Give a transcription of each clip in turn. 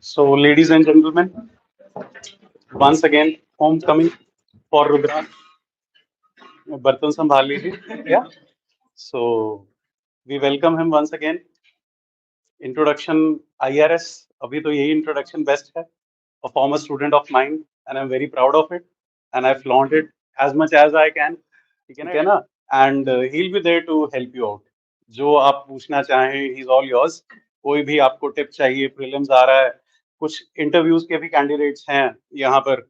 So, ladies and gentlemen, once again, homecoming for Rudra. बर्तन संभाल लीजिए. Yeah. So, we welcome him once again. Introduction IRS. अभी तो यही introduction best है. A former student of mine, and I'm very proud of it. And I flaunt it as much as I can. ठीक है ना? And he'll be there to help you out. जो आप पूछना चाहें, he's all yours. कोई भी आपको टिप चाहिए, प्रीलिम्स आ रहा है, कुछ इंटरव्यूज के भी कैंडिडेट्स हैं यहाँ पर,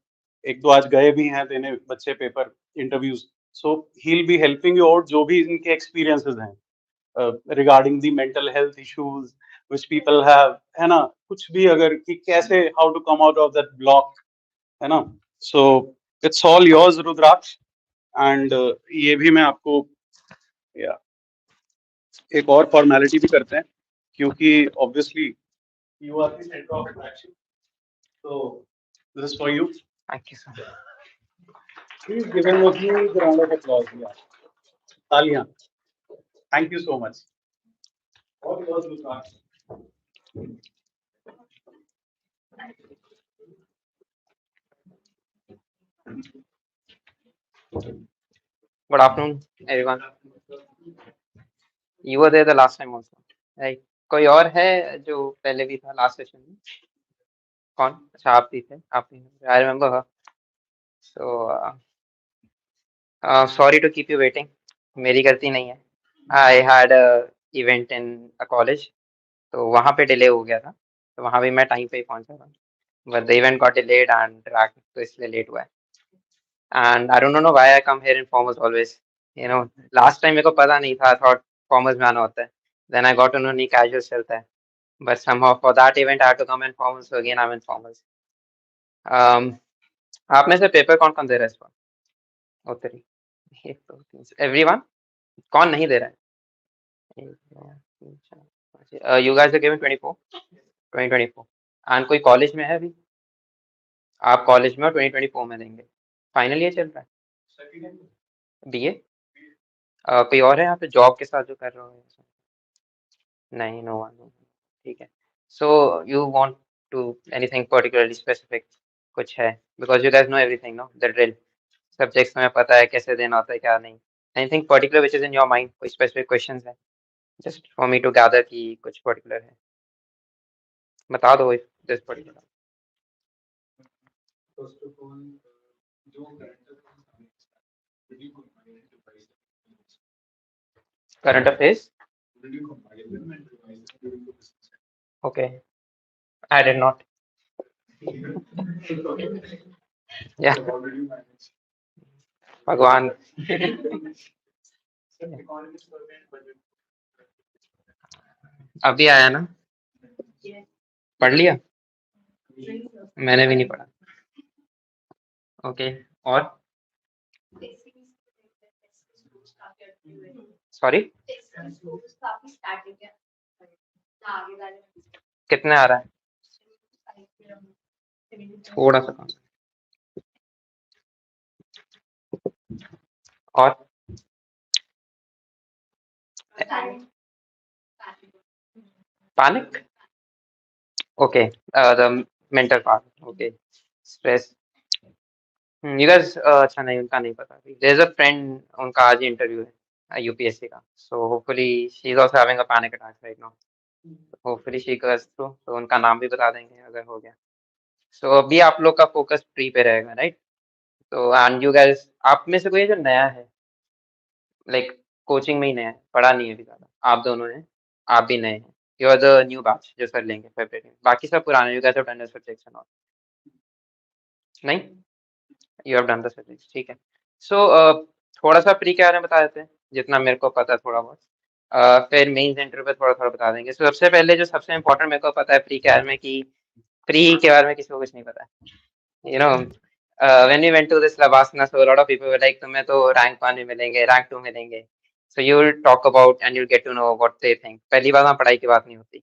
एक दो आज गए भी हैं देने बच्चे paper interviews. So he'll be helping you out जो भी इनके एक्सपीरियंसेस हैं regarding the mental health issues which people have, है ना, कुछ भी अगर कि कैसे how to come out of that block, है ना. So it's all yours, Rudraksh. And ये भी मैं आपको या एक और फॉर्मेलिटी भी करते हैं क्योंकि obviously you are the centre of attraction. So this is for you. Thank you, sir. Please give him a huge round of applause. Yeah. तालियां. Thank you so much. All yours, Rudraksh. Good afternoon, everyone. You were there the last time also, right? कोई और है जो पहले भी था last session में? कौन? अच्छा आप भी थे. आप I remember her. So sorry to keep you waiting. मेरी गलती नहीं है. I had a event in a college, तो वहाँ पे डिले हो गया था. तो वहाँ भी मैं टाइम पे ही पहुँचा था. But the event got delayed and track तो इसलिए लेट हुआ है. And I don't know why I come here in formals always. You know, last time मेरे को पता नहीं था. I thought formals में आना होता है. Then I got to know नहीं casual चलता है. But somehow for that event I had to come in formals. So again I'm in formals. आप में से पेपर कौन कौन दे रहा है इस बार? उत्तरी. Everyone? कौन नहीं दे रहा है? You guys are giving 2024. And कोई कॉलेज में है अभी? आप कॉलेज में 2024 में देंगे. फाइनल ईयर चल रहा है. BA? कोई और है यहाँ पे जॉब के साथ जो कर रहा हो? नहीं, no one. ठीक है. So you want to anything particularly specific? कुछ है? Because you guys know everything, no? The drill. Subjects में पता है कैसे देना होता है क्या नहीं. Anything particular which is in your mind? कोई specific questions है? Just for me to gather कि कुछ particular है. बता दो if this particular. First of all, जो Current affairs? Okay. I did not. Yeah. भगवान. अभी आया ना? पढ़ लिया? मैंने भी नहीं पढ़ा. ओके. और? सॉरी? कितने आ रहा है? थोड़ा सा कम. और? Panic? Okay. The mental part. Okay. Stress. You guys अच्छा नहीं उनका नहीं पता. There's a friend उनका आज इंटरव्यू है UPSC का. So hopefully she is also having a panic attack right now. Hopefully she goes through. तो उनका नाम भी बता देंगे अगर हो गया. So अभी आप लोग का फोकस प्री पे रहेगा, राइट? तो एंड यू गाइस आप में से कोई जो नया है लाइक कोचिंग में ही नया है, पढ़ा नहीं है अभी ज़्यादा. आप दोनों हैं, आप भी नए हैं. You are the new batch जो सर लेंगे फरवरी में. बाकी सब पुराने. You guys have done the subjects and all. नहीं, you have done the subjects. ठीक है. सो थोड़ा सा प्री के बारे में बता देते हैं जितना मेरे को पता है थोड़ा बहुत. फिर मेन सेंटर पे थोड़ा थोड़ा बता देंगे. सबसे पहले जो सबसे इम्पोर्टेंट मेरे को पता है प्री के बारे में कि प्री के बारे में किसी को कुछ नहीं पता है. You know when we went to this Lavasana, so a lot of people were like तुम्हें तो rank 1 में मिलेंगे, rank 2 मिलेंगे. So you will talk about and you'll get to know what they think. पहली बात वहाँ पढ़ाई की बात नहीं होती,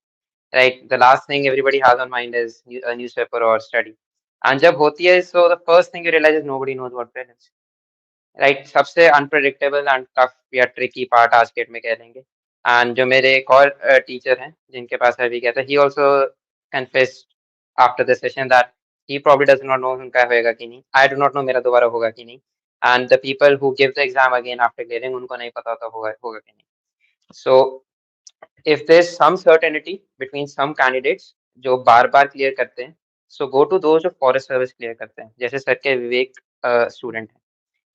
right? The last thing everybody has on mind is a newspaper or study. And जब होती है, so the first thing you realize is nobody knows what that is, right? सबसे unpredictable and tough या tricky part आज के date में कह लेंगे. And जो मेरे एक और टीचर हैं जिनके पास अभी गया था, he also confessed after the session that he probably does not know उनका होएगा कि नहीं, I do not know मेरा दोबारा होगा कि नहीं, and the people who give the exam again after clearing उनको नहीं पता होता होगा होगा कि नहीं. So if there's some certainty between some candidates जो बार-बार क्लियर करते हैं, so go to those जो फॉरेस्ट सर्विस क्लियर करते हैं, जैसे सर के विवेक स्टूडेंट हैं.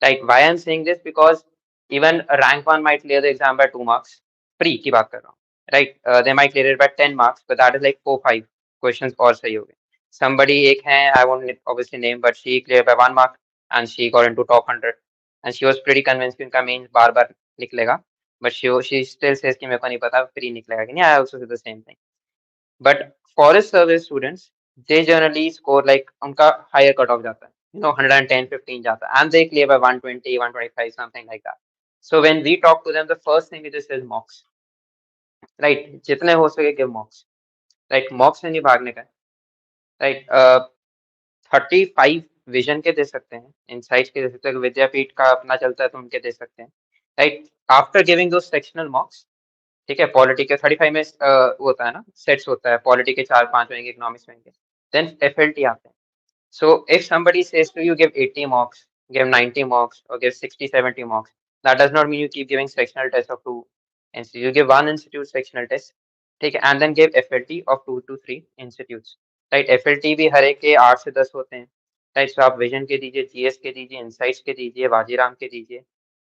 Like why I'm saying this because even a rank one might clear the exam by 2 marks. Pre की बात कर रहा हूँ, right? They might clear it by 10 marks, but that is like 4-5 questions और सही हो गए. Somebody एक है, I won't obviously name, but she cleared by 1 mark and she got into top 100, and she was pretty convinced कि उनका mains बार-बार निकलेगा, but she still says कि मेरे को नहीं पता प्री निकलेगा कि नहीं. I also say the same thing. But forest service students, they generally score like उनका higher cut off जाता है, 110, 15 जाता है, and they clear by 120, 125, something like that. So when we talk to them, the first thing we just is mocks, right? जितने हो सके give mocks, right? Mocks से नहीं भागने का है, right? 35 विजन के दे सकते हैं, इनसाइट्स के दे सकते हैं, विद्यापीठ का अपना चलता है तो उनके दे सकते हैं, right? After giving those sectional mocks, ठीक है, पॉलिटी के 35 में वो होता है ना, सेट्स होता है, पॉलिटी के 4-5 होंगे, इकोनॉमिक्स होंगे, देन एफएलटी आते हैं. So if somebody says to you give 80 marks, give 90 marks, or give 60, 70 marks, that does not mean you keep giving sectional tests of 2 institutes. You give 1 institute sectional test, ठीक है, and then give FLT of 2 to 3 institutes. Right? FLT भी हर एक के 8 से 10 होते हैं. Right? So आप vision के दीजिए, जीएस के दीजिए, इनसाइट्स के दीजिए, वाजीराम के दीजिए.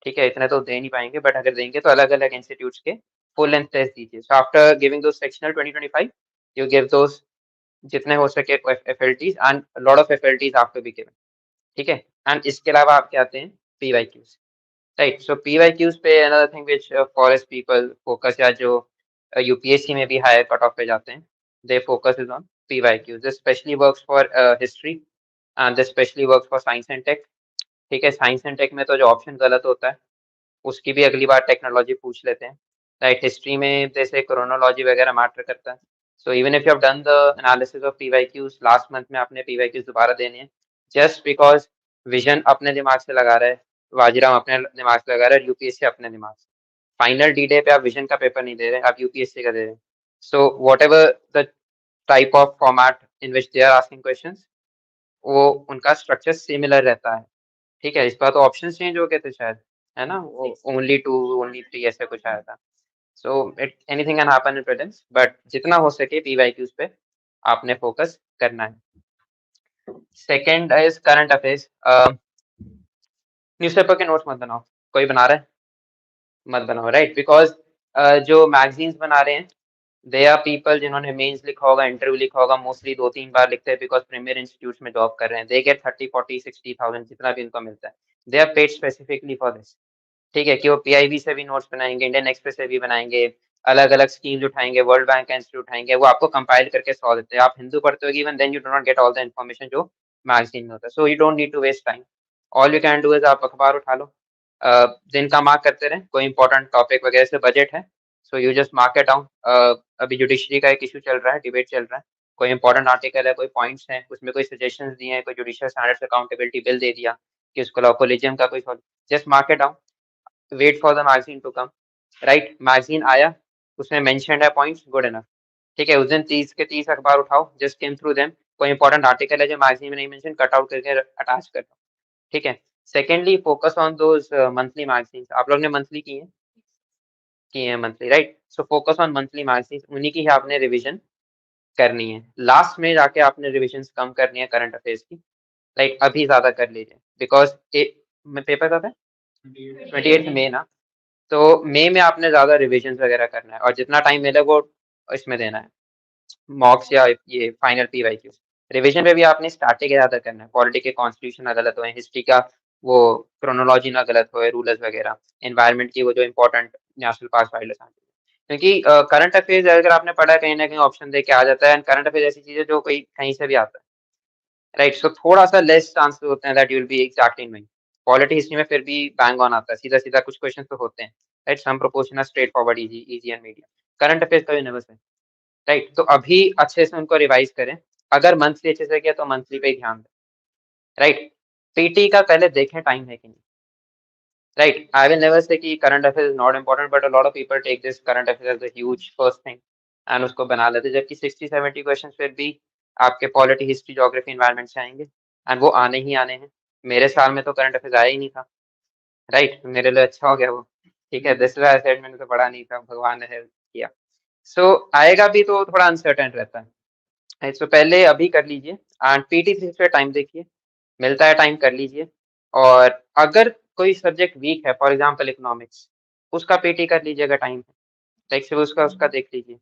ठीक है, इतने तो दे नहीं पाएंगे, बट अगर देंगे तो अलग अलग इंस्टीट्यूट्स के फुल लेंथ टेस्ट दीजिए. सो आफ्टर गिविंग दो सेक्शनल 2025 यू गिव दोस जितने हो सके FLTs, and lot of FLTs after be given. ठीक है, एंड इसके अलावा आपके आते हैं पीवाईक्यूज, राइट? सो पीवाईक्यूज पे another thing which forest people focus, या जो यूपीएससी में भी हायर कट ऑफ पे जाते हैं, they focus is on PYQs. This specially works for history and this specially works for science and tech. ठीक है, साइंस एंड टेक में तो जो ऑप्शन गलत होता है उसकी भी अगली बार टेक्नोलॉजी पूछ लेते हैं, राइट? हिस्ट्री में जैसे क्रोनोलॉजी वगैरह मैटर करता है. So even if you have done the analysis of PYQs last month में, आपने पीवाईक्यूज दोबारा देने हैं, जस्ट बिकॉज विजन अपने दिमाग से लगा रहा है, वाजीराम अपने दिमाग से लगा रहा है, यूपीएससी अपने दिमाग से. फाइनल डी डे पे आप विजन का पेपर नहीं दे रहे, आप यूपीएससी का दे रहे हैं. So whatever the type of format in which they are asking question, वो उनका स्ट्रक्चर सिमिलर रहता है. ठीक है, इस बार तो ऑप्शन चेंज हो गए थे शायद, है ना? वो ओनली 2, ओनली 3 ऐसे कुछ आया था. So it anything can happen in presence, but जितना हो सके पीवाईक्यूज पे आपने फोकस करना है. Second is current affairs. Newspaper के नोट्स मत बनाओ. कोई बना रहा है? मत बनाओ, राइट? बिकॉज जो मैगजीन्स बना रहे हैं, दे आर पीपल जिन्होंने मेंस लिखा होगा, इंटरव्यू लिखा होगा, मोस्टली 2-3 बार लिखते हैं बिकॉज प्रीमियर इंस्टीट्यूट्स में जॉब कर रहे हैं. दे गेट 30, 40, 60,000 जितना भी इनको मिलता है. They are paid specifically for this. ठीक है, कि वो पीआईबी से भी नोट्स बनाएंगे, इंडियन एक्सप्रेस से भी बनाएंगे, अलग अलग स्कीम्स उठाएंगे, वर्ल्ड बैंक का इंस्टीट्यूट उठाएंगे, वो आपको कंपाइल करके सौ देते हैं. आप हिंदू पढ़ते हो, even then you do not get all the information जो मैगजीन में होता है. So you don't need to waste time. All you can do is आप अखबार उठा लो, दिन का मार्क करते रहे, कोई इंपॉर्टेंट टॉपिक वगैरह से बजट है, so you just mark it down. अभी जुडिशरी का एक इशू चल रहा है, डिबेट चल रहा है, कोई इंपॉर्टेंट आर्टिकल है, कोई पॉइंट्स हैं उसमें, कोई सजेशंस दिए हैं, कोई जुडिशियल स्टैंडर्ड्स अकाउंटेबिलिटी बिल दे दिया कि उसको लॉ कोलिजियम का कोई, just mark it down, wait for the magazine to come, right? Magazine आया, उसमें मेंशन्ड है पॉइंट्स, गुड इनफ. ठीक है, उस दिन 30 के 30 अखबार उठाओ, जस्ट स्किम थ्रू देम, कोई इंपॉर्टेंट आर्टिकल है जो मैगजीन में नहीं मेंशन, कट आउट करके अटैच कर दो. ठीक है. Secondly focus on those monthly magazines. आप लोग ने मंथली की है monthly, right? So focus on monthly magazines, उन्हीं की ही आपने रिविजन करनी है. लास्ट में जाके आपने रिविजन कम करनी है करंट अफेयर्स की, राइट? अभी ज्यादा कर लीजिए बिकॉज पेपर कब है? 28 मई ना. तो मई में आपने ज्यादा रिविजन वगैरह करना है, और जितना टाइम मिले वो इसमें देना है, मॉक्स या ये फाइनल पीवाईक्यूज. रिवीजन पे भी आपने स्टार्टिंग ज्यादा करना है, पॉलिटी के कॉन्स्टिट्यूशन ना गलत हो, हिस्ट्री का वो क्रोनोलॉजी ना गलत हो, रूलर्स वगैरह, एनवायरनमेंट की वो जो important national park wild life. क्योंकि करंट अफेयर्स अगर आपने पढ़ा, कहीं ना कहीं ऑप्शन दे के आ जाता है, एंड करंट अफेयर्स ऐसी चीज है जो कोई कहीं से भी आता है, राइट? सो थोड़ा सा लेस चांसेस होते हैं that you will be exactly knowing. Polity history में फिर भी बैंग ऑन आता है, सीधा सीधा कुछ क्वेश्चन तो होते हैं, right? Some proportion straightforward, easy and medium. Current affairs कभी नर्वस है, राइट? तो अभी अच्छे से उनको रिवाइज करें. अगर मंथली अच्छे से किया तो मंथली पे ही ध्यान दें, राइट? पीटी का पहले देखें टाइम है कि नहीं, right? I will never say कि current affair is not important, but a lot of people take this current affair as a huge first thing and उसको बना लेते, जबकि 60-70 क्वेश्चन फिर भी आपके पॉलिटी, हिस्ट्री, ज्योग्राफी, एनवायरनमेंट से आएंगे एंड वो आने ही आने हैं। मेरे साल में तो करंट अफेयर्स आया ही नहीं था, राइट? मेरे लिए अच्छा हो गया वो, ठीक है। दिस वाई सेड मैंने तो पढ़ा नहीं था, भगवान ने हेल्प किया। सो आएगा भी तो थोड़ा अनसर्टेन रहता है, राइट? सो पहले अभी कर लीजिए एंड पीटी से टाइम देखिए, मिलता है टाइम कर लीजिए। और अगर कोई सब्जेक्ट वीक है, फॉर एग्जांपल इकोनॉमिक्स, उसका पीटी कर लीजिएगा टाइम है, लाइक से उसका उसका देख लीजिए,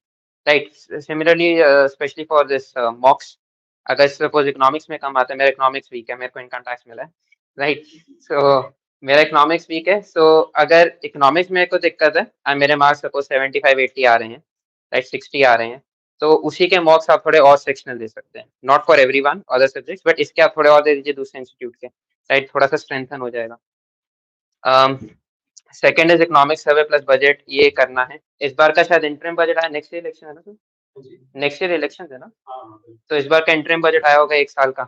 right? Similarly specially for this मॉक्स, अगर सपोज इकोनॉमिक्स में कम आता है, मेरा इकोनॉमिक्स वीक है, मेरे को इनकम टैक्स मिला है, राइट? सो मेरा इकोनॉमिक्स वीक है, सो अगर इकोनॉमिक्स में कोई दिक्कत है और मेरे मार्क्स सपोज 75-80 आ रहे हैं, राइट, 60 आ रहे हैं, तो उसी के मॉक्स आप थोड़े और सेक्शनल दे सकते हैं, not for everyone other subjects, but इसके आप थोड़े और दे दीजिए दूसरे इंस्टीट्यूट के, राइट? थोड़ा सा स्ट्रेंथन हो जाएगा। Second is economic survey plus budget, ये करना है। इस बार का शायद इंटरिम बजट आया, नेक्स्ट ईयर इलेक्शन है ना सर? नेक्स्ट ईयर इलेक्शन है ना? तो इस बार का इंटरिम बजट आया होगा 1 साल का,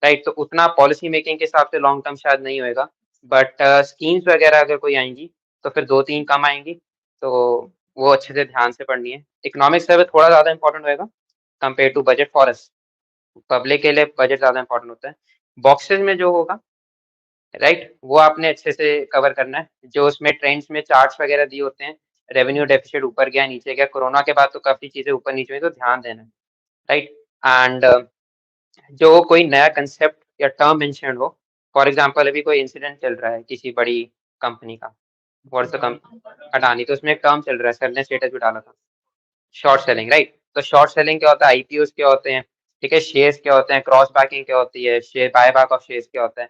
राइट? तो उतना पॉलिसी मेकिंग के हिसाब से लॉन्ग टर्म शायद नहीं होएगा, बट स्कीम्स वगैरह अगर कोई आएंगी तो फिर 2-3 कम आएंगी, तो वो अच्छे से ध्यान से पढ़नी है। इकोनॉमिक सर्वे थोड़ा ज़्यादा इंपॉर्टेंट होएगा compare to budget for us, public के लिए बजट ज़्यादा इंपॉर्टेंट होता है। बॉक्सेस में जो होगा, राइट, वो आपने अच्छे से कवर करना है। जो उसमें ट्रेंड्स में चार्ट्स वगैरह दिए होते हैं, रेवेन्यू डेफिसिट ऊपर गया नीचे गया, कोरोना के बाद तो काफ़ी चीज़ें ऊपर नीचे हुई, तो ध्यान देना है, राइट? एंड जो कोई नया कंसेप्ट या टर्म मेंशन हो, फॉर एग्जांपल अभी कोई इंसिडेंट चल रहा है किसी बड़ी कंपनी का, व्हाट्स द अडानी, तो उसमें एक टर्म चल रहा है, सर ने स्टेटस भी डाला था, शॉर्ट सेलिंग, राइट? तो शॉर्ट सेलिंग क्या होता है, आईपीओस क्या होते हैं, ठीक है, शेयर्स क्या होते हैं, क्रॉस बैकिंग क्या होती है, शेयर बायबैक ऑफ शेयर्स क्या होता है,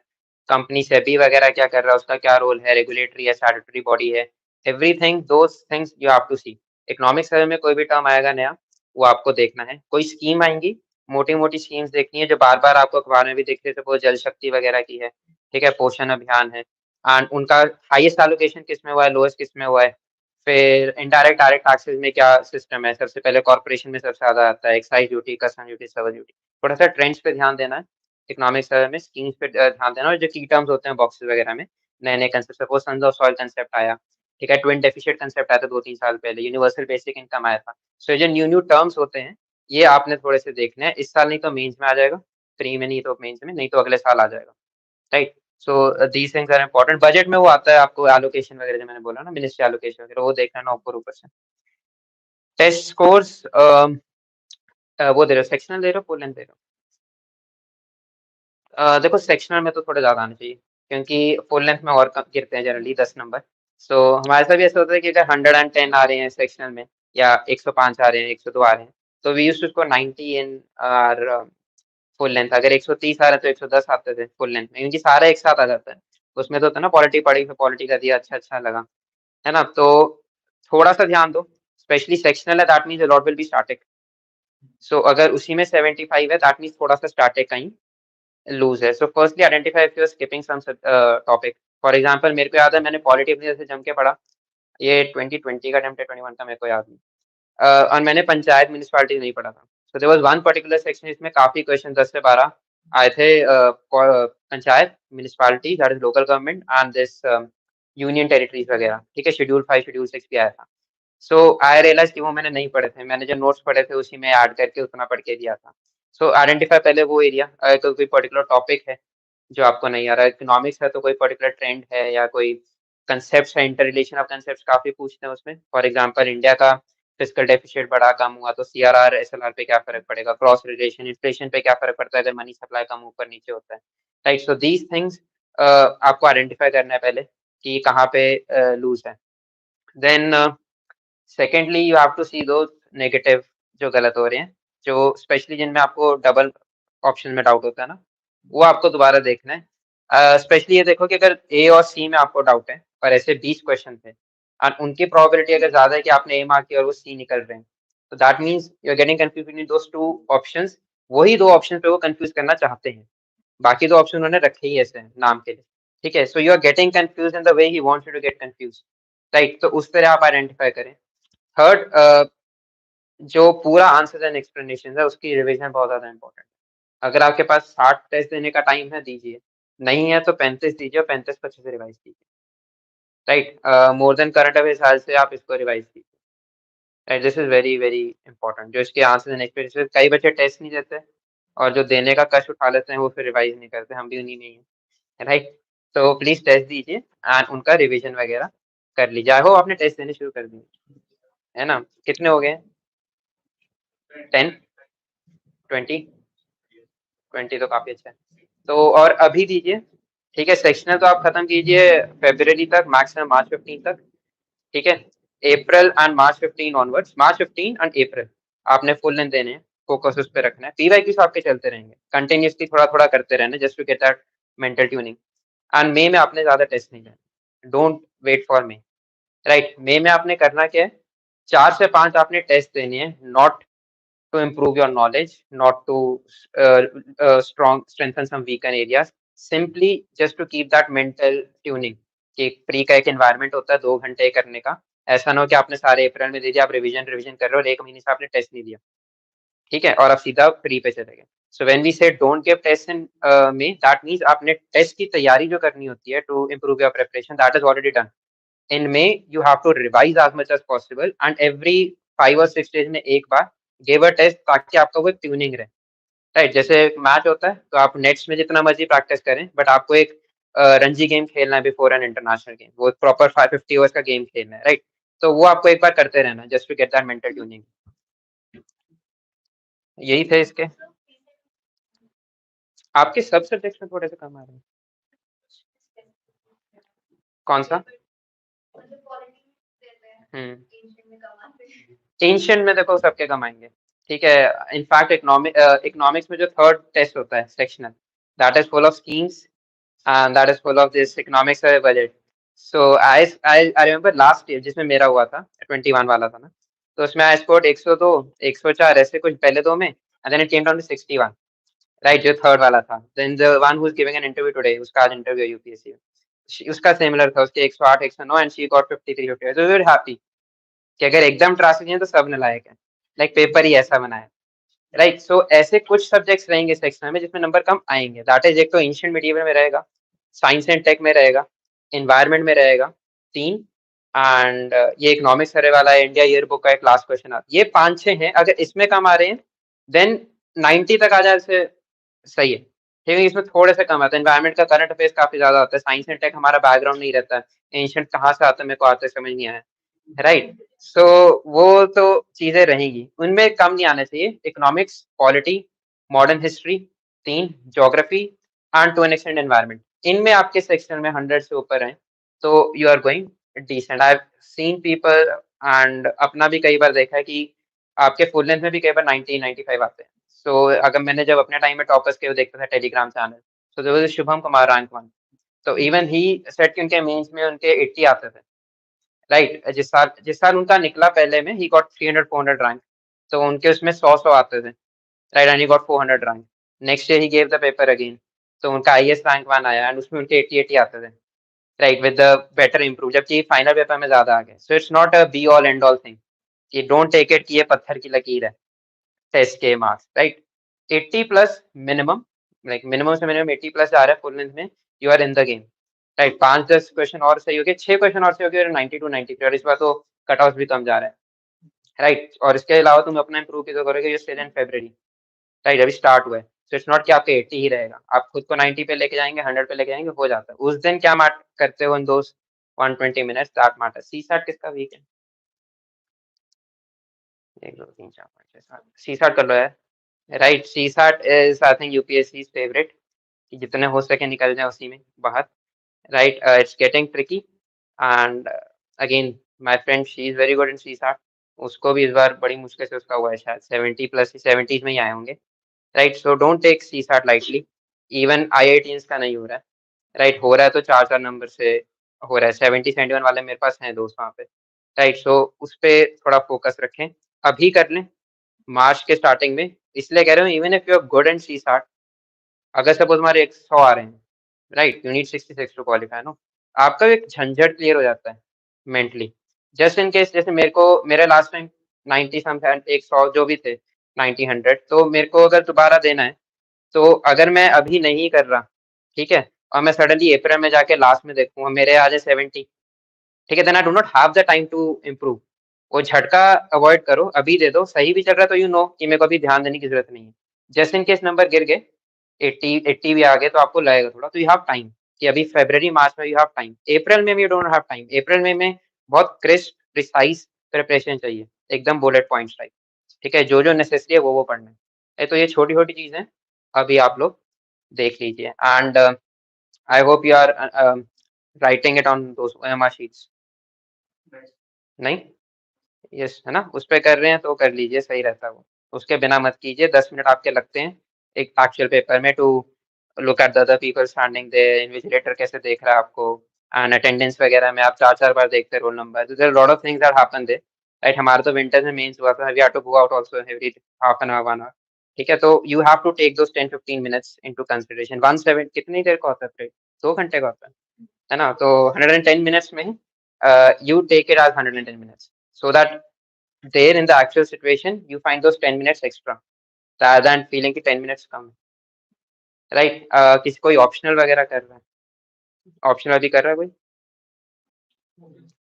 कंपनी सेबी वगैरह क्या कर रहा है, उसका क्या रोल है, रेगुलेटरी या स्टैट्यूटरी बॉडी है, everything those things you have to see. Economics में कोई भी टर्म आएगा नया, वो आपको देखना है। कोई स्कीम आएंगी, मोटी मोटी स्कीम्स देखनी है जो बार बार आपको अखबार में भी दिख रहे थे, वो जल शक्ति वगैरह की है, ठीक है, पोषण अभियान है, एंड उनका हाईएस्ट एलोकेशन किस में हुआ है, लोएस्ट किस में हुआ है। फिर इनडायरेक्ट डायरेक्ट टैक्सेस में क्या सिस्टम है, सबसे पहले कॉर्पोरेशन में सबसे ज़्यादा आता है excise duty, custom duty, service duty. थोड़ा सा ट्रेंड्स पे ध्यान देना है, इकोनॉमिक्स में स्कीम्स पे ध्यान देना, और जो की टर्म्स होते हैं बॉक्सेस वगैरह में, नए नए concept, suppose sons of soil concept आया, ठीक है, ट्विन डेफिसिट कंसेप्ट आया था 2-3 साल पहले, यूनिवर्सल बेसिक इनकम आया था। सो ये जो न्यू न्यू टर्म्स होते हैं, ये आपने थोड़े से देखने हैं, इस साल नहीं तो मेंस में आ जाएगा, प्री में नहीं तो मेंस में, नहीं तो अगले साल आ जाएगा, right? So these things are important. Budget में वो आता है आपको एलोकेशन वगैरह, जो मैंने बोला ना, मिनिस्ट्री एलोकेशन वगैरह, वो देखना ना ऊपर ऊपर से। टेस्ट स्कोर्स वो दे रहे हो, सेक्शनल दे रहे हो, फुल लेंथ दे रहे हो? देखो सेक्शनल में तो थोड़े ज़्यादा आने चाहिए, क्योंकि फुल लेंथ में और कम गिरते हैं जनरली 10 नंबर। सो हमारे साथ भी ऐसा होता है कि अगर 110 आ रहे हैं सेक्शनल में, या 105 आ रहे हैं, 102 आ रहे हैं, तो we used to score 90 in our full length. अगर 130 आ रहा है तो 110 आते थे फुल लेंथ में, क्योंकि सारा एक साथ आ जाता है। उसमें तो होता है ना, पॉलिटी पढ़ी फिर पॉलिटी का दिया, अच्छा अच्छा लगा, है ना? तो थोड़ा सा ध्यान दो, स्पेशली सेक्शनल है, that means lot will be static. So अगर उसी में 75 है, दैट मीन्स थोड़ा सा स्टैटिक कहीं लूज है। So firstly identify if you are skipping some topic. For example मेरे को याद है, मैंने पॉलिटी अपनी तरफ से जम के पढ़ा, ये 2020 का अटेम्प्ट है, 21 का मेरे को याद नहीं। और मैंने पंचायत म्युनिसिपैलिटी नहीं पढ़ा था। So there was one particular section जिसमें काफ़ी क्वेश्चन 10 से 12 आए थे, panchayat municipality, that is local government, and this union territories वगैरह, ठीक है? शेड्यूल 5, शेड्यूल 6 भी आया था। सो आई रियलाइज़ कि वो मैंने नहीं पढ़े थे। मैंने जो नोट्स पढ़े थे उसी में ऐड करके उतना पढ़ के दिया था। सो आइडेंटिफाई पहले वो एरिया, अगर कोई पर्टिकुलर टॉपिक है जो आपको नहीं आ रहा है, इकोनॉमिक्स है तो कोई पर्टिकुलर ट्रेंड है या कोई कंसेप्ट्स है, इंटर रिलेशन ऑफ कंसेप्ट्स काफ़ी पूछते हैं उसमें। फॉर एग्जांपल इंडिया का फिस्कल डेफिसिट बढ़ा कम हुआ तो सीआरआर, एसएलआर पे क्या फ़र्क पड़ेगा? क्रॉस रिलेशन, इन्फ्लेशन पे क्या फ़र्क पड़ता है अगर मनी सप्लाई कम ऊपर नीचे होता है? राइट? सो दीज़ थिंग्स आपको आइडेंटिफाई करना है पहले कि कहाँ पे लूज़ है। Then secondly you have to see those negative जो गलत हो रहे हैं, जो स्पेशली जिनमें आपको डबल ऑप्शन में डाउट होता है ना, वो आपको दोबारा देखना है। स्पेशली ये देखो कि अगर ए और सी में आपको डाउट है और ऐसे 20 क्वेश्चन थे और उनकी प्रोबेबिलिटी अगर ज़्यादा है कि आपने ए मार्क किया और वो सी निकल रहे हैं, तो that means you are getting confuse between those 2 options. वही 2 ऑप्शन पे वो कंफ्यूज करना चाहते हैं। बाकी 2 ऑप्शन उन्होंने रखे ही ऐसे हैं नाम के लिए, ठीक है? So you are getting confused in the way he wants you to get confused, right? तो उस तरह आप आइडेंटिफाई करें। थर्ड, जो पूरा आंसर एंड एक्सप्लेनेशन है उसकी रिवीजन बहुत ज़्यादा इम्पोर्टेंट है। अगर आपके पास 60 टेस्ट देने का टाइम है, दीजिए, नहीं है तो 35 दीजिए और 35 को अच्छे से रिवाइज कीजिए, right? More than current affairs हाल से आप इसको रिवाइज कीजिए, right? This is very very important. जो इसके आंसर एंड एक्सप्लेनेशन, कई बच्चे टेस्ट नहीं देते, और जो देने का कष्ट उठा लेते हैं वो फिर रिवाइज नहीं करते, हम भी उन्हीं में ही हैं, राइट। तो प्लीज टेस्ट दीजिए एंड उनका रिवीजन वगैरह कर लीजिए। आई होप आपने टेस्ट देने शुरू कर दिए, है ना? कितने हो गए? 10, 20? 20 तो काफी अच्छा है। तो और अभी दीजिए, ठीक है। सेक्शनल तो आप खत्म कीजिए फरवरी तक, मैक्सिमम मार्च 15 तक, ठीक है। April and March 15 onwards, March 15 and April आपने फुल लेंथ देने हैं, फोकस उस पे रखना है। पीवाईक्यूज आपके चलते रहेंगे कंटिन्यूसली, थोड़ा थोड़ा करते रहना just to get that mental tuning. And May में आपने ज्यादा टेस्ट नहीं करना, don't wait for May, right. मई में आपने करना क्या है, 4 से 5 आपने टेस्ट देने हैं, not to improve your knowledge, not to strengthen some weaker areas, simply just to keep that mental tuning। कि प्री का एक एनवायरनमेंट होता है 2 घंटे करने का, ऐसा ना हो कि आपने सारे अप्रैल में दे दिया, आप रिवीजन रिवीजन कर रहे हो और 1 महीने से आपने टेस्ट नहीं दिया, ठीक है, और आप सीधा प्री पे चले गए। सो व्हेन वी से डोंट गिव टेस्ट इन में, दैट मींस आपने टेस्ट की तैयारी जो करनी होती है to improve your preparation, that is already done. इन में you have to revise as much as possible and every 5 और 6 डेज में एक बार गिव अ टेस्ट, ताकि आपका वो ट्यूनिंग रहे, राइट। जैसे मैच होता है तो आप नेट्स में जितना मर्जी प्रैक्टिस करें, बट आपको एक रणजी गेम खेलना है बिफोर एन इंटरनेशनल गेम, वो प्रॉपर 550 ओवर्स का गेम खेलना है, राइट। तो वो आपको एक बार करते रहना just to get that mental tuning. यही थे इसके। आपके सब सब्जेक्ट्स में थोड़े से कम आ रहे हैं। कौन सा? एंशिएंट में देखो सबके कम आएंगे, ठीक है। इनफैक्ट इकोनॉमिक्स में जो थर्ड टेस्ट होता है sectional, that is full of schemes and that is full of this economics budget। So I remember last year जिसमें मेरा हुआ था 21 वाला था ना, तो उसमें I scored 102, 104 ऐसे कुछ पहले दो में, and then it came down to 61, right, जो थर्ड वाला था। Then the one who is giving an interview today, उसका आज इंटरव्यू है यूपीएससी, उसका सिमिलर था, उसके 108 109 and she got 53 50। So we were happy कि अगर एग्जाम ट्रांसफर है तो सब नालायक है, लाइक पेपर ही ऐसा बनाया, राइट। सो ऐसे कुछ सब्जेक्ट्स रहेंगे सेक्शन में जिसमें नंबर कम आएंगे, दैट इज एक तो एंशिएंट मीडिएवल में रहेगा, साइंस एंड टेक में रहेगा, एनवायरनमेंट में रहेगा 3, एंड ये इकोनॉमिक्स करे वाला है, इंडिया ईयर बुक का एक लास्ट क्वेश्चन आता है। ये 5-6 हैं, अगर इसमें कम आ रहे हैं देन 90 तक आ जाए से सही है, ठीक है। इसमें थोड़े से कम आता है, एनवायरनमेंट का करंट अफेयर्स काफी ज्यादा आता है, साइंस एंड टेक हमारा बैकग्राउंड नहीं रहता है, एंशिएंट कहाँ से आता है मेरे को आज तक समझ नहीं आया, राइट। सो वो तो चीजें रहेंगी, उनमें कम नहीं आना चाहिए। Economics, polity, modern history 3, geography and to an extend environment, इनमें आपके सेक्शन में 100 से ऊपर हैं तो you are going decent. I have seen people and अपना भी कई बार देखा है कि आपके फुल लेंथ में भी कई बार 90 95 आते हैं। सो अगर मैंने जब अपने टाइम में टॉपर्स के वो देखता था टेलीग्राम चैनल, तो there was Shubham Kumar rank 1, तो इवन ही सेट कि उनके मेंस में उनके 80 आते थे, राइट। जिस साल उनका निकला पहले में, ही गॉट 300 400 रैंक, तो उनके उसमें 100 आते थे, right, and he got 400 rank. Next year he gave the paper again, तो उनका आईएएस रैंक 1 आया एंड उसमें उनके 80 80 आते थे, right, with the better improve, जबकि फाइनल पेपर में ज्यादा आ गए। So it's not a be all and all thing, कि डोंट टेक इट कि ये पत्थर की लकीर है टेस्ट के marks, right. 80 plus minimum, like minimum से मिनिमम 80 प्लस आ रहा है फुल लेंथ में, you are in the game, right. 5-10 question और सही हो गए, 6 क्वेश्चन और सही हो गए, 92 93, और इस बार तो कट ऑफ भी कम जा रहा है, राइट। और इसके अलावा तुम अपना इंप्रूव की तो करोगे, ये स्टिल इन फेब्रवरी, राइट, अभी स्टार्ट हुआ है। तो इट्स नॉट कि आपके 80 ही रहेगा, आप खुद को 90 पे लेके जाएंगे, 100 पे लेके जाएंगे, हो जाता है। उस दिन क्या मैट करते हो इन दोस्त 120 minutes, that matter. CSAT किसका वीक है? 1 2 3 4 5 6 7, सी सैट कर लो यार, right. CSAT is I think UPSC favourite, कि जितने हो सके निकल जाए उसी में बाहर, right, it's getting tricky and again my friend she is very good in CSAT, उसको भी इस बार बड़ी मुश्किल से उसका हुआ है, शायद 70 प्लस 70 में ही आए होंगे, right. So don't take CSAT lightly, even IITs का नहीं हो रहा है, राइट। हो रहा है तो 4 4 नंबर से हो रहा है, 70 71 वाले मेरे पास हैं दोस्त वहाँ पे, राइट। सो उस पे थोड़ा फोकस रखें, अभी कर लें मार्च के स्टार्टिंग में, इसलिए कह रहा हूँ even if you are good in CSAT, अगर सपोज हमारे 100 आ रहे हैं, right, you need 66 to qualify, no, आपका एक झंझट क्लियर हो जाता है मेंटली। जस्ट इन केस, जैसे मेरे लास्ट टाइम 90 सम थे, 100 जो भी थे, 90 100, तो मेरे को अगर दोबारा देना है, तो अगर मैं अभी नहीं कर रहा, ठीक है, और मैं सडनली अप्रैल में जाके लास्ट में देखूंगा मेरे आ जाए 70, ठीक है, then I do not have the time to improve. वो झटका अवॉइड करो, अभी दे दो, सही भी चल रहा है तो यू नो कि मेरे को अभी ध्यान देने की जरूरत नहीं है, जस्ट इन केस नंबर गिर गए 80 भी आ गए तो आपको लगेगा थोड़ा, तो यू हैव टाइम कि अभी फरवरी मार्च में यू हैव टाइम। अप्रैल में you don't have time. April में बहुत क्रिस्प प्रिसाइज प्रिपरेशन चाहिए, एकदम बुलेट पॉइंट्स टाइप। ठीक है, जो नेसेसरी है वो पढ़ना है। तो ये छोटी छोटी चीजें अभी आप लोग देख लीजिए, and I hope you are writing it on those OMR sheets. नहीं, यस है ना, उस पे कर रहे हैं तो कर लीजिए, सही रहता है वो। उसके बिना मत कीजिए। 10 मिनट आपके लगते हैं एक एक्चुअल पेपर में to look at the other people standing there, invigilator कैसे देख रहा है आपको, एंड अटेंडेंस वगैरह में आप 4-4 बार देखते हैं रोल नंबर। तो there lot of things that happen there, right. हमारा तो विंटर में मेंस हुआ था, we have to go out also every half an hour 1 hour. ठीक है, तो you have to take those 10-15 minutes into consideration. 170 कितनी देर का होता है परेड? 2 घंटे का होता है ना? तो 110 मिनट्स में you take it as 110 minutes so that there in the actual situation you find those 10 minutes extra rather than feeling कि 10 minutes कम है, right? किसी कोई ऑप्शनल वगैरह कर रहा है? ऑप्शनल अभी कर रहा है कोई?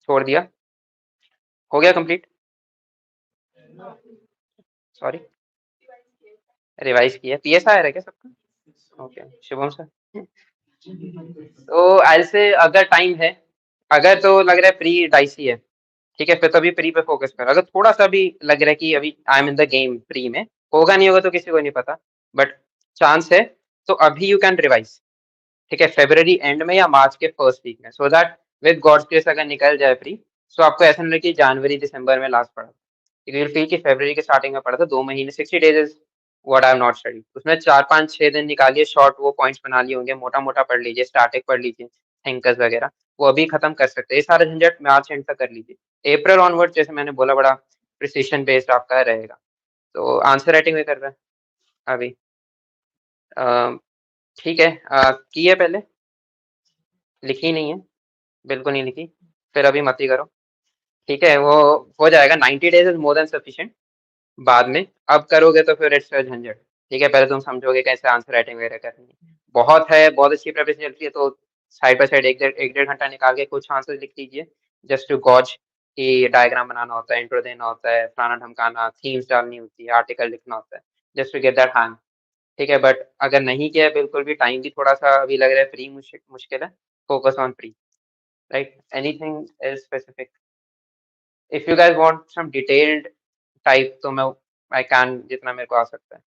छोड़ दिया? हो गया कंप्लीट? सॉरी, रिवाइज किया? PSI आ रहा है क्या सबका? Okay, Shubham sir. तो ऐसे अगर टाइम है, अगर तो लग रहा है प्री डाइसी है, ठीक है, फिर तो अभी प्री पे फोकस कर। अगर थोड़ा सा भी लग रहा है कि अभी I am in the game pre में, होगा नहीं होगा तो किसी को नहीं पता, बट चांस है, तो अभी यू कैन रिवाइज। ठीक है, फेब्रवरी एंड में या मार्च के फर्स्ट वीक में, so that with God's grace अगर निकल जाए प्री, सो आपको ऐसा नहीं लगे कि जनवरी दिसंबर में लास्ट पड़ा, यू विल फील कि फरवरी के स्टार्टिंग में पड़ा था। 2 महीने 60 days is what I have not study. उसमें 4-5-6 दिन निकालिए, शॉर्ट वो पॉइंट्स बना लिए होंगे, मोटा मोटा पढ़ लीजिए, स्टैटिक पढ़ लीजिए, थिंकर्स वगैरह, वो अभी खत्म कर सकते हैं। ये सारे झंझट मार्च एंड तक कर लीजिए। अप्रैल ऑनवर्ड जैसे मैंने बोला बड़ा प्रिसिशन बेस्ड आपका रहेगा। तो आंसर राइटिंग में कर रहा है अभी? ठीक है, की है पहले? लिखी नहीं है? बिल्कुल नहीं लिखी? फिर अभी मत ही करो। ठीक है, वो हो जाएगा। 90 days is more than sufficient. बाद में अब करोगे तो फिर इट्स झंझट। ठीक है, पहले तुम समझोगे कैसे आंसर राइटिंग वगैरह करनी है। बहुत है, बहुत अच्छी प्रिपरेशन चलती है, तो साइड बाय साइड 1-1.5 घंटा निकाल के कुछ आंसर लिख लीजिए, जस्ट टू गॉज कि डायग्राम बनाना होता है, इंट्रो देना होता है, फलाना ढमकाना, थीम्स डालनी होती है, आर्टिकल लिखना होता है, just to get that hang. ठीक है, बट अगर नहीं किया है बिल्कुल भी, टाइम भी थोड़ा सा अभी लग रहा है प्री मुश्किल है, focus on pre, right? Anything is specific? If you guys want some detailed type तो मैं आई कैन, जितना मेरे को आ सकता है।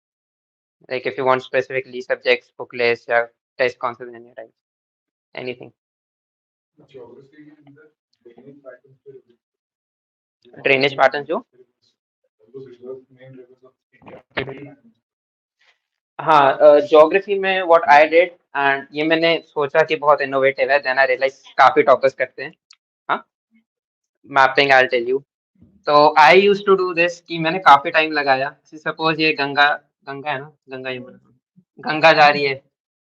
Like if you want specifically subjects, book list या test कौन से देने हैं, right? Anything. Drainage patterns जो? हाँ, ज्योग्राफी में what I did, and ये मैंने सोचा कि बहुत इनोवेटिव है, then I realized काफी टॉपर्स करते हैं। हाँ, मैपिंग I'll tell you. तो I used to do this कि मैंने काफी टाइम लगाया। सपोज ये गंगा, गंगा है ना, गंगा यमुना, गंगा जा रही है,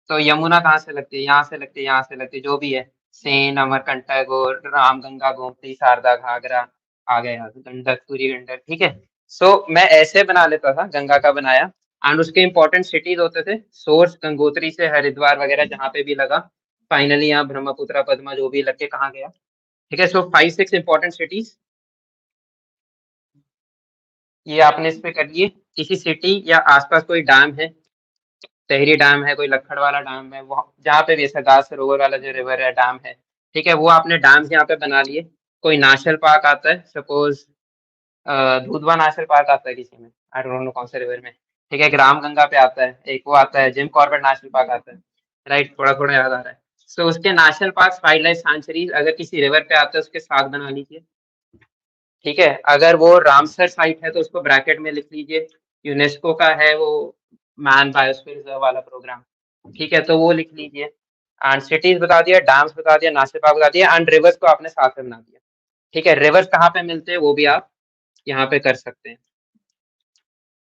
तो यमुना कहाँ से लगती है? यहाँ से लगती है, यहाँ से लगती है, जो भी है, सेन, अमरकंटक और राम गंगा गोमती शारदा घाघरा, आ गया गंडक, सूर्य गंडक। ठीक है, सो मैं ऐसे बना लेता था, गंगा का बनाया, एंड उसके इंपॉर्टेंट सिटीज होते थे, सोर्स गंगोत्री से हरिद्वार वगैरह जहाँ पे भी लगा, फाइनली यहाँ ब्रह्मपुत्र पद्मा जो भी लग के कहाँ गया। ठीक है, सो 5-6 इंपॉर्टेंट सिटीज ये आपने इस पे कर लिए। किसी सिटी या आसपास कोई डैम है, तहरी डैम है, कोई लखड़ वाला डैम है, वो जहाँ पे भी सरदार सरोवर वाला जो रिवर है डैम है, ठीक है, वो आपने डैम यहाँ पे बना लिए। कोई नेशनल पार्क आता है, सपोज दूधवा नेशनल पार्क आता है किसी में, आई डोंट नो कौन से रिवर में। ठीक है, ग्राम गंगा पे आता है, एक वो आता है जिम कॉर्बेट नेशनल पार्क आता है, राइट, थोड़ा थोड़ा याद आ रहा है। सो उसके नेशनल पार्क, वाइल्ड लाइफ सैंचुरीज अगर किसी रिवर पे आते हैं उसके साथ बना लीजिए। ठीक है, अगर वो रामसर साइट है तो उसको ब्रैकेट में लिख लीजिए। यूनेस्को का है वो मैन बायोस्फीयर रिजर्व वाला प्रोग्राम, ठीक है, तो वो लिख लीजिए। एंड सिटीज बता दिया, डैम्स बता दिया, नेशनल पार्क बता दिया, एंड रिवर्स को आपने साथ में बना दिया। ठीक है, रिवर्स कहाँ पे मिलते हैं वो भी आप यहाँ पे कर सकते हैं।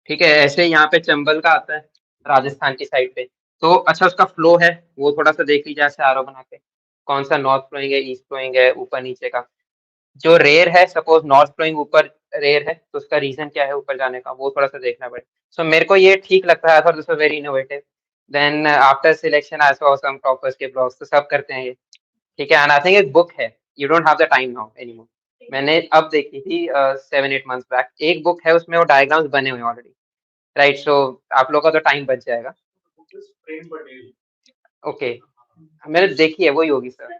ठीक है, ऐसे यहाँ पे चंबल का आता है राजस्थान की साइड पे, तो अच्छा उसका फ्लो है वो थोड़ा सा देख लीजिए ऐसे आरो बना के, कौन सा नॉर्थ फ्लोइंग है, ईस्ट फ्लोइंग है, ऊपर नीचे का। जो रेयर है, सपोज नॉर्थ फ्लोइंग ऊपर रेयर है, तो उसका रीजन क्या है ऊपर जाने का, वो थोड़ा सा देखना पड़े। सो मेरे को ये ठीक लगता है, this was very innovative. Then after selection I saw some toppers के ब्लॉग्स, तो सब करते हैं ये। ठीक है, एंड आई थिंक एक बुक है, you don't have the time now anymore, मैंने अब देखी थी 7-8 मंथ्स बैक, एक बुक है उसमें वो डायग्राम्स बने हुए ऑलरेडी। राइट, सो आप लोग का तो टाइम बच जाएगा। प्रेम पटेल, ओके, मैंने देखी है, वही होगी सर।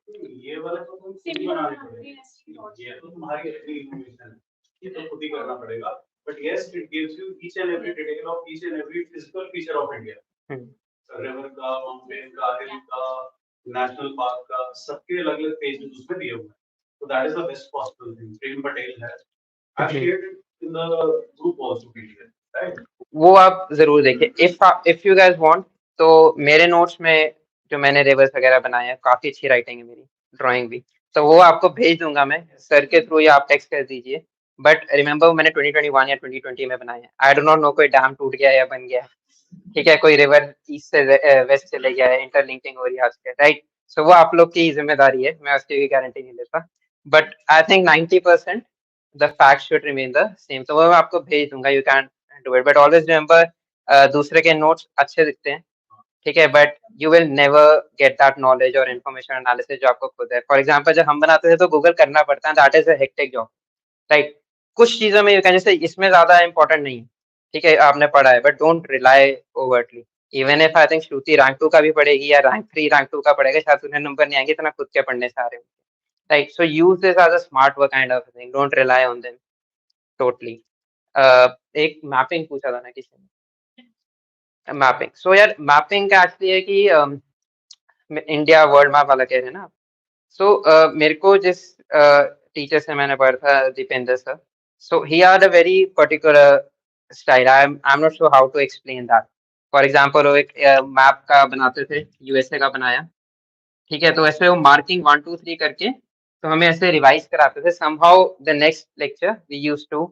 ये वाला तो तुम खुद ही बनाने पड़ेगा, ये तो तुम्हारी अपनी इन्फॉर्मेशन है, ये तो खुद ही करना पड़ेगा। But yes, it gives you each and every detail of each and every physical feature of India, river का, माउंटेन का, हिल का, नेशनल पार्क का, सबके अलग अलग पेजेस उसमें दिए हुए हैं। So that is the best possible thing. Prem Patel has. I've shared it in the group also, PDF, right? वो आप जरूर देखिए, इफ यू गाइस वांट, तो मेरे नोट्स में जो मैंने रिवर्स वगैरह बनाए हैं, काफी अच्छी राइटिंग है मेरी, ड्राइंग भी, तो वो आपको भेज दूंगा मैं सर के थ्रू, या आप टेक्स्ट कर दीजिए। बट रिमेंबर, मैंने 2021 या 2020 में बनाए हैं। आई डो नॉट नो कोई डैम टूट गया या बन गया, ठीक है, कोई रिवर ईस्ट से वेस्ट चले गया है, इंटरलिंकिंग हो रही है आजकल, राइट। सो वो आप लोग की जिम्मेदारी है, मैं उसकी भी गारंटी नहीं लेता। But I think 90% the fact should remain the same, तो वो मैं आपको भेज दूंगा, you can do it. But always remember, दूसरे के नोट्स अच्छे दिखते हैं, ठीक है, but you will never get that knowledge और इन्फॉर्मेशन एनालिसिस जो आपको खुद है। फॉर एग्जाम्पल, जब हम बनाते थे तो गूगल करना पड़ता है, that is a hectic job, right. कुछ चीजों में यू कैन, जैसे इसमें ज्यादा इंपॉर्टेंट नहीं है, ठीक है, आपने पढ़ा है, but don't rely overtly. Even if I think Shruti rank 2 का भी पढ़ेगी, या रैंक 3 रैंक 2 का पढ़ेगा, शायद उन्हें नंबर नहीं आएंगे इतना खुद के पढ़ने से आ रहे हो, right. So use this as a smart work kind of thing, don't rely on them totally. एक मैपिंग पूछा था ना किसी ने, मैपिंग, सो यार मैपिंग का एक्चुअली है कि इंडिया वर्ल्ड मैप वाला कह रहे हैं ना। सो मेरे को जिस टीचर से मैंने पढ़ा था, Deependra sir, so he had a very particular style, I am not sure how to explain that. For example, वो एक मैप का बनाते थे, यूएसए का बनाया, ठीक है, तो ऐसे वो मार्किंग 1 2 3 करके, तो हमें ऐसे रिवाइज कराते थे, somehow the next lecture we used to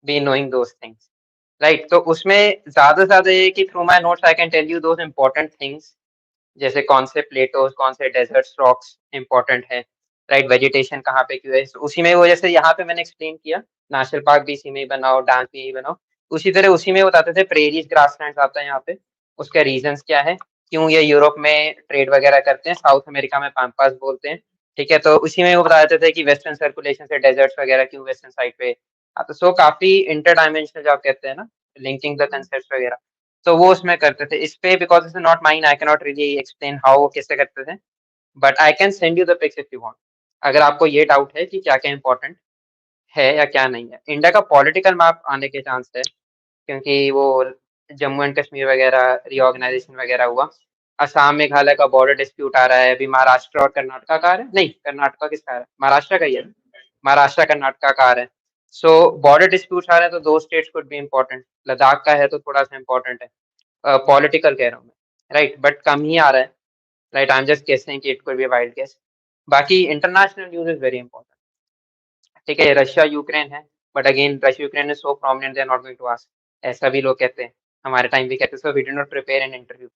be knowing those things, right. तो उसमें ज्यादा से ज्यादा ये कि through my notes I can tell you those important things, जैसे कौन से प्लेटोज, कौन से डेजर्ट्स, रॉक्स इंपॉर्टेंट है, राइट, वेजिटेशन कहाँ पे क्यों है, उसी में वो, जैसे यहाँ पे मैंने एक्सप्लेन किया, नेशनल पार्क भी इसी में ही बनाओ, डैम भी यही बनाओ, उसी तरह उसी में बताते थे प्रेरीज ग्रासलैंड आता है यहाँ पे, उसका रीजंस क्या है, क्यों ये यूरोप में ट्रेड वगैरह करते हैं, साउथ अमेरिका में पैम्पास बोलते हैं, ठीक है, तो उसी में वो बता देते थे कि वेस्टर्न सर्कुलेशन से डेजर्ट्स वगैरह क्यों वेस्टर्न साइड पे आते, सो काफी इंटर डायमेंशनल जो आप कहते हैं ना, लिंकिंग द कंसेप्ट वगैरह, तो वो उसमें करते थे। इस पे because it's not mine, I can not really explain how वो कैसे करते थे, but I can send you the pics if you want, अगर आपको ये डाउट है कि क्या क्या इंपॉर्टेंट है या क्या नहीं है। इंडिया का पॉलिटिकल मैप आने के चांस है, क्योंकि वो जम्मू एंड कश्मीर वगैरह रीऑर्गेनाइजेशन वगैरह हुआ, असम मेघालय का बॉर्डर डिस्प्यूट आ रहा है, अभी महाराष्ट्र और कर्नाटका का आ रहा है, नहीं कर्नाटका किसका आ रहा है, महाराष्ट्र का ही है ना? महाराष्ट्र कर्नाटका का आ रहा है। सो बॉर्डर डिस्प्यूट आ रहे हैं, तो दो states could be important, Ladakh का है तो थोड़ा सा इंपॉर्टेंट है, पॉलिटिकल कह रहा हूँ मैं, राइट, बट कम ही आ रहा है, right, I M just guessing कि it could be wild guess. बाकी international news is very important, ठीक है, रशिया यूक्रेन है, but again Russia Ukraine is so prominent, they are not going to ask, ऐसा भी लोग कहते हैं, हमारे टाइम भी कहते हैं, so we did not prepare an interview,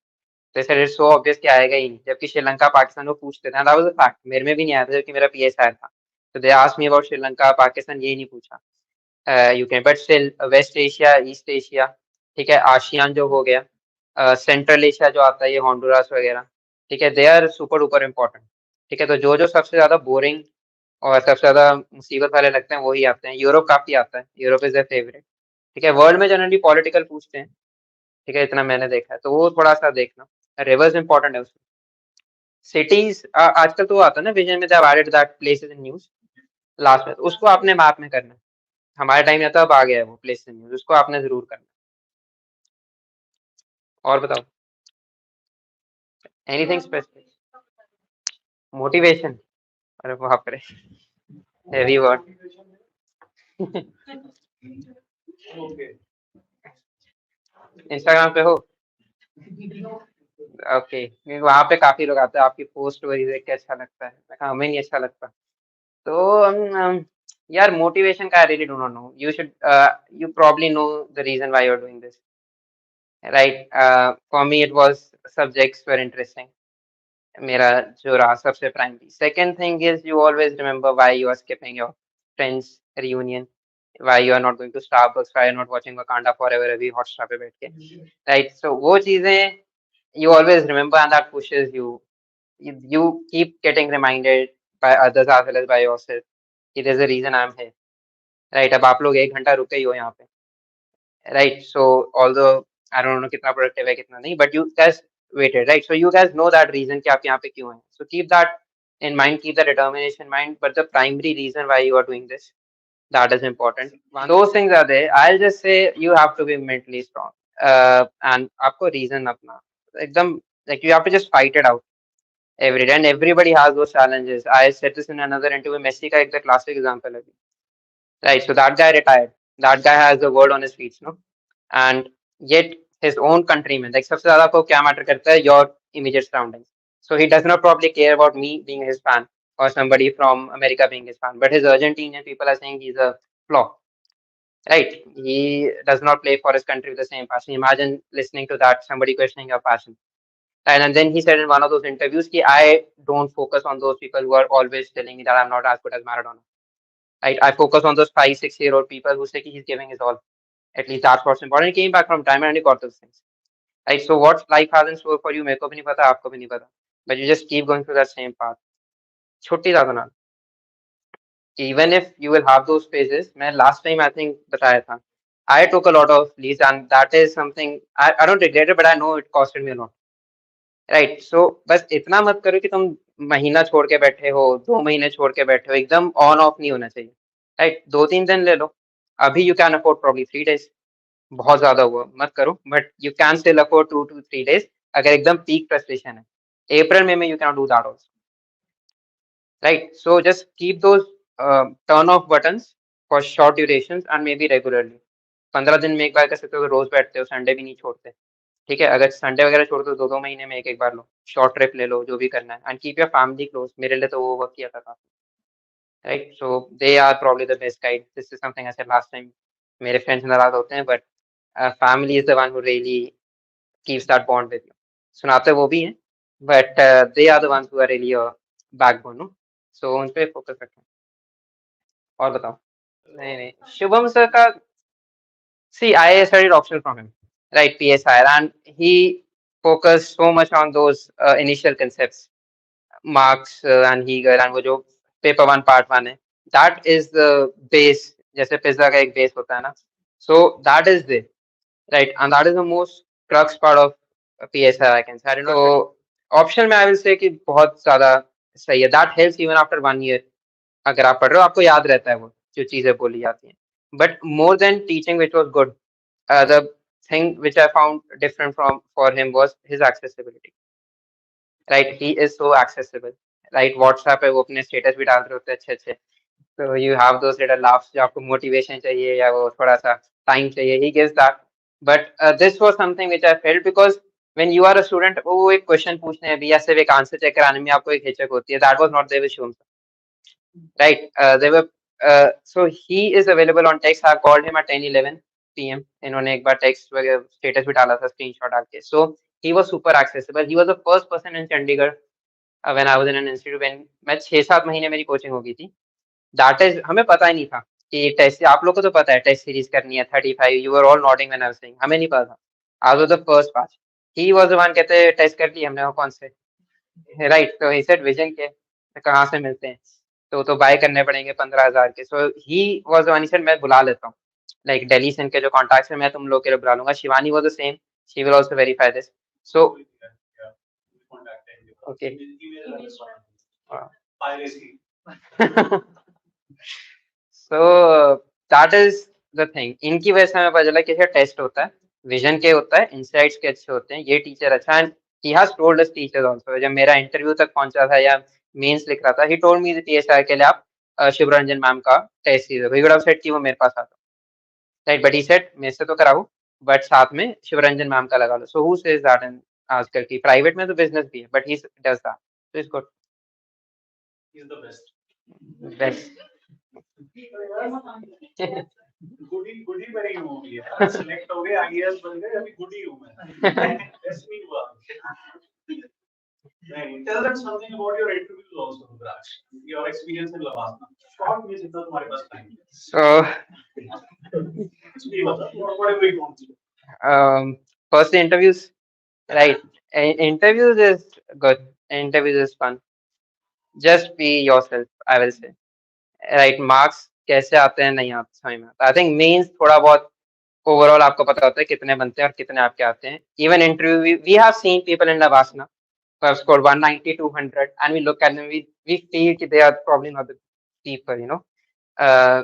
तो ऐसे इट्स सो ऑब्वियस कि आएगा ही नहीं, जबकि श्रीलंका पाकिस्तान को पूछते थे, दैट वाज अ फैक्ट, मेरे में भी नहीं आया था जबकि मेरा पीएस आया था, तो they asked me about Sri Lanka Pakistan, ये नहीं पूछा। Ukraine, but still West Asia, East Asia, ठीक है, आशियान जो हो गया, सेंट्रल एशिया जो आता है, ये होंडुरास वगैरह, ठीक है, they are super duper important, ठीक है, तो जो जो सबसे ज्यादा बोरिंग और सबसे ज्यादा मुसीबत वाले लगते हैं वही आते हैं। यूरोप काफी आता है, यूरोप इज द फेवरेट, ठीक है, वर्ल्ड में जनरली पॉलिटिकल पूछते हैं, ठीक है, इतना मैंने देखा है, तो वो थोड़ा सा देखना, रिवर्स इंपॉर्टेंट है उसमें। सिटीज आजकल तो वो आता है ना विजन में, they have added that places in news last में, तो उसको आपने मैप में करना है, हमारे टाइम में तो अब आ गया है वो प्लेसेस इन न्यूज, उसको आपने जरूर करना है। और बताओ, एनीथिंग स्पेसिफिक, मोटिवेशन, अरे बाप रे, हेवी वर्ड। Okay. इंस्टाग्राम पे हो? ओके, क्योंकि वहाँ पे काफी लोग आते हैं, आपकी पोस्ट वही देख के अच्छा लगता है, मैं कहा हमें नहीं अच्छा लगता, तो यार मोटिवेशन का I really do not know, you should, you probably know the reason why you are doing this, right. For me it was subjects were interesting, मेरा जो रहा सबसे primary. Second thing is you always remember why you are skipping your friends reunion, why you are not going to Starbucks, why you are not watching Wakanda Forever अभी Hotstar पे बैठ के, right, सो वो चीजें you always remember, and that pushes you, you keep getting reminded by others as well as by yourself कि there's a reason I'm here, right। अब आप लोग 1 घंटा रुके ही हो यहाँ पे, right? So although I don't know कितना productive है कितना नहीं, but you guys waited, right? So you guys know that reason कि आप यहाँ पे क्यों हैं. So keep that in mind, keep the determination in mind. But the primary reason why you are doing this, that is important. Those things are there. I'll just say you have to be mentally strong. And आपको reason अपना एकदम like you have to just fight it out every day. And everybody has those challenges. I said this in another interview. Messi का एक the classic example है. Right. So that guy retired. That guy has the world on his feet, no? And yet his own countrymen, like सबसे ज़्यादा आपको क्या matter करता है? Your immediate surroundings. So he does not probably care about me being his fan or somebody from America being his fan. But his Argentinian people are saying he's a flop. Right. He does not play for his country with the same passion. Imagine listening to that, somebody questioning your passion. And then he said in one of those interviews, कि I don't focus on those people who are always telling me that I'm not as good as Maradona. Right? I focus on those 5, 6 year old people who say he's giving his all. At least that's what's important. He came back from time and he got those things. Right? So what life has in store for you, मेरे को भी नहीं पता, आपको भी नहीं पता. But you just keep going through that same path. छुट्टी ज़्यादा ना. Even if you will have those phases, मैं last time I think बताया था. I took a lot of leaves and that is something I don't regret it, but I know it costed me a lot. Right so बस इतना मत करो कि तुम महीना छोड़ के बैठे हो 2 महीने छोड़ के बैठे हो एकदम ऑन ऑफ नहीं होना चाहिए राइट 2-3 दिन ले लो अभी you can afford probably 3 days बहुत ज्यादा हुआ मत करो but you can still afford 2 to 3 days अगर एकदम पीक फ्रस्ट्रेशन है अप्रैल में you can do that also right so just keep those turn off buttons for short durations and may be regularly 15 दिन में एक बार कर सकते हो तो रोज बैठते हो संडे भी नहीं छोड़ते ठीक है अगर संडे वगैरह छोड़ दो 2-2 महीने में एक बार लो शॉर्ट ट्रिप ले लो जो भी करना है and keep your family close मेरे लिए तो वो वर्क किया था काफी right so they are probably the best guide this is something I said last time मेरे फ्रेंड्स नाराज होते हैं but family is the one who really keeps that bond with you सुनाते वो भी हैं but they are the ones who are really your backbone no so उन पे फोकस रखें और बताओ नहीं नहीं शुभम सर का See, I studied optional from him, right? PSI, and he focused so much on those initial concepts, Marx and Hegel, and वो जो paper one part one है, that is the base. जैसे पिज्जा का एक base होता है ना, so that is the right, and that is the most crux part of PSI I can say. I don't know. So optional में I will say कि बहुत ज़्यादा सही है. That helps even after 1 year. अगर आप पढ़ रहे हो आपको याद रहता है वो जो चीजें बोली जाती हैं. But more than teaching, which was good. The thing which I found different from for him was his accessibility. Right, he is so accessible. Right, WhatsApp पे वो अपने status भी डाल रहे होते हैं अच्छे-अच्छे. So you have those little laughs जो आपको motivation चाहिए या वो थोड़ा सा time चाहिए. He gives that. But this was something which I felt because when you are a student वो एक question पूछने में भी या सिर्फ एक answer check कराने में आपको एक हिचक होती है. That was not there with Shubham sir. Right, they were. So he is available on text. I called him at 10:11 p.m. इन्होंने एक बार text वगैरह status भी डाला था screenshot डाल के. So he was super accessible. He was the first person in Chandigarh when I was in an institute when मैं 6-7 महीने मेरी coaching हो गई थी. That is हमें पता ही नहीं था कि टेस्ट आप लोग को तो पता है टेस्ट सीरीज करनी है 35 you were all nodding when I was saying हमें नहीं पता था. I was the first batch. He was the one कहते टेस्ट कर ली हमने वो कौन से राइट तो he said विजन के तो कहाँ से मिलते हैं तो बाय करने पड़ेंगे 15,000 के so he was the one he said मैं बुला लेता हूँ लाइक दिल्ली से इनके जो कॉन्टैक्ट्स है मैं तुम लोग के लिए बुला लूंगा Shivani was the same she will also verify this so okay so that is the thing इनकी वजह से हमें पता चला कैसे टेस्ट होता है विजन के होता है इनसाइट्स के अच्छे होते हैं ये टीचर अच्छा है he has told us teachers also जब मेरा इंटरव्यू तक पहुंचा था या मेंस लिख रहा था he told me the TSI के लिए आप शिवरंजन मैम का टेस्ट कीजिए ही वुड हैव सेड कि वो मेरे पास आता राइट बट ही सेड मेरे से तो कराओ बट साथ में शिवरंजन मैम का लगा लो so who says that in आजकल की प्राइवेट में तो बिजनेस भी है but he does that so is good He's the best. Best गुडी बनी हूँ अभी सिलेक्ट हो गए आईएएस बन गए अभी गुडी हूँ मैं बेस्ट नहीं हुआ नहीं tell them something about your interviews also Raj your experience in Lavasna short में जितना तुम्हारे पास टाइम so कुछ भी बता whatever you want first interviews right interviews is good interviews is fun just be yourself I will say right marks कैसे आते हैं नहीं आते समझ में आता आई थिंक मेंस थोड़ा बहुत ओवरऑल आपको पता होता है कितने बनते हैं और कितने आपके आते हैं. Even interview we have seen people in Lavasana who have scored 190, 200, and we look at them, we feel that they are probably not the people, you know. Uh,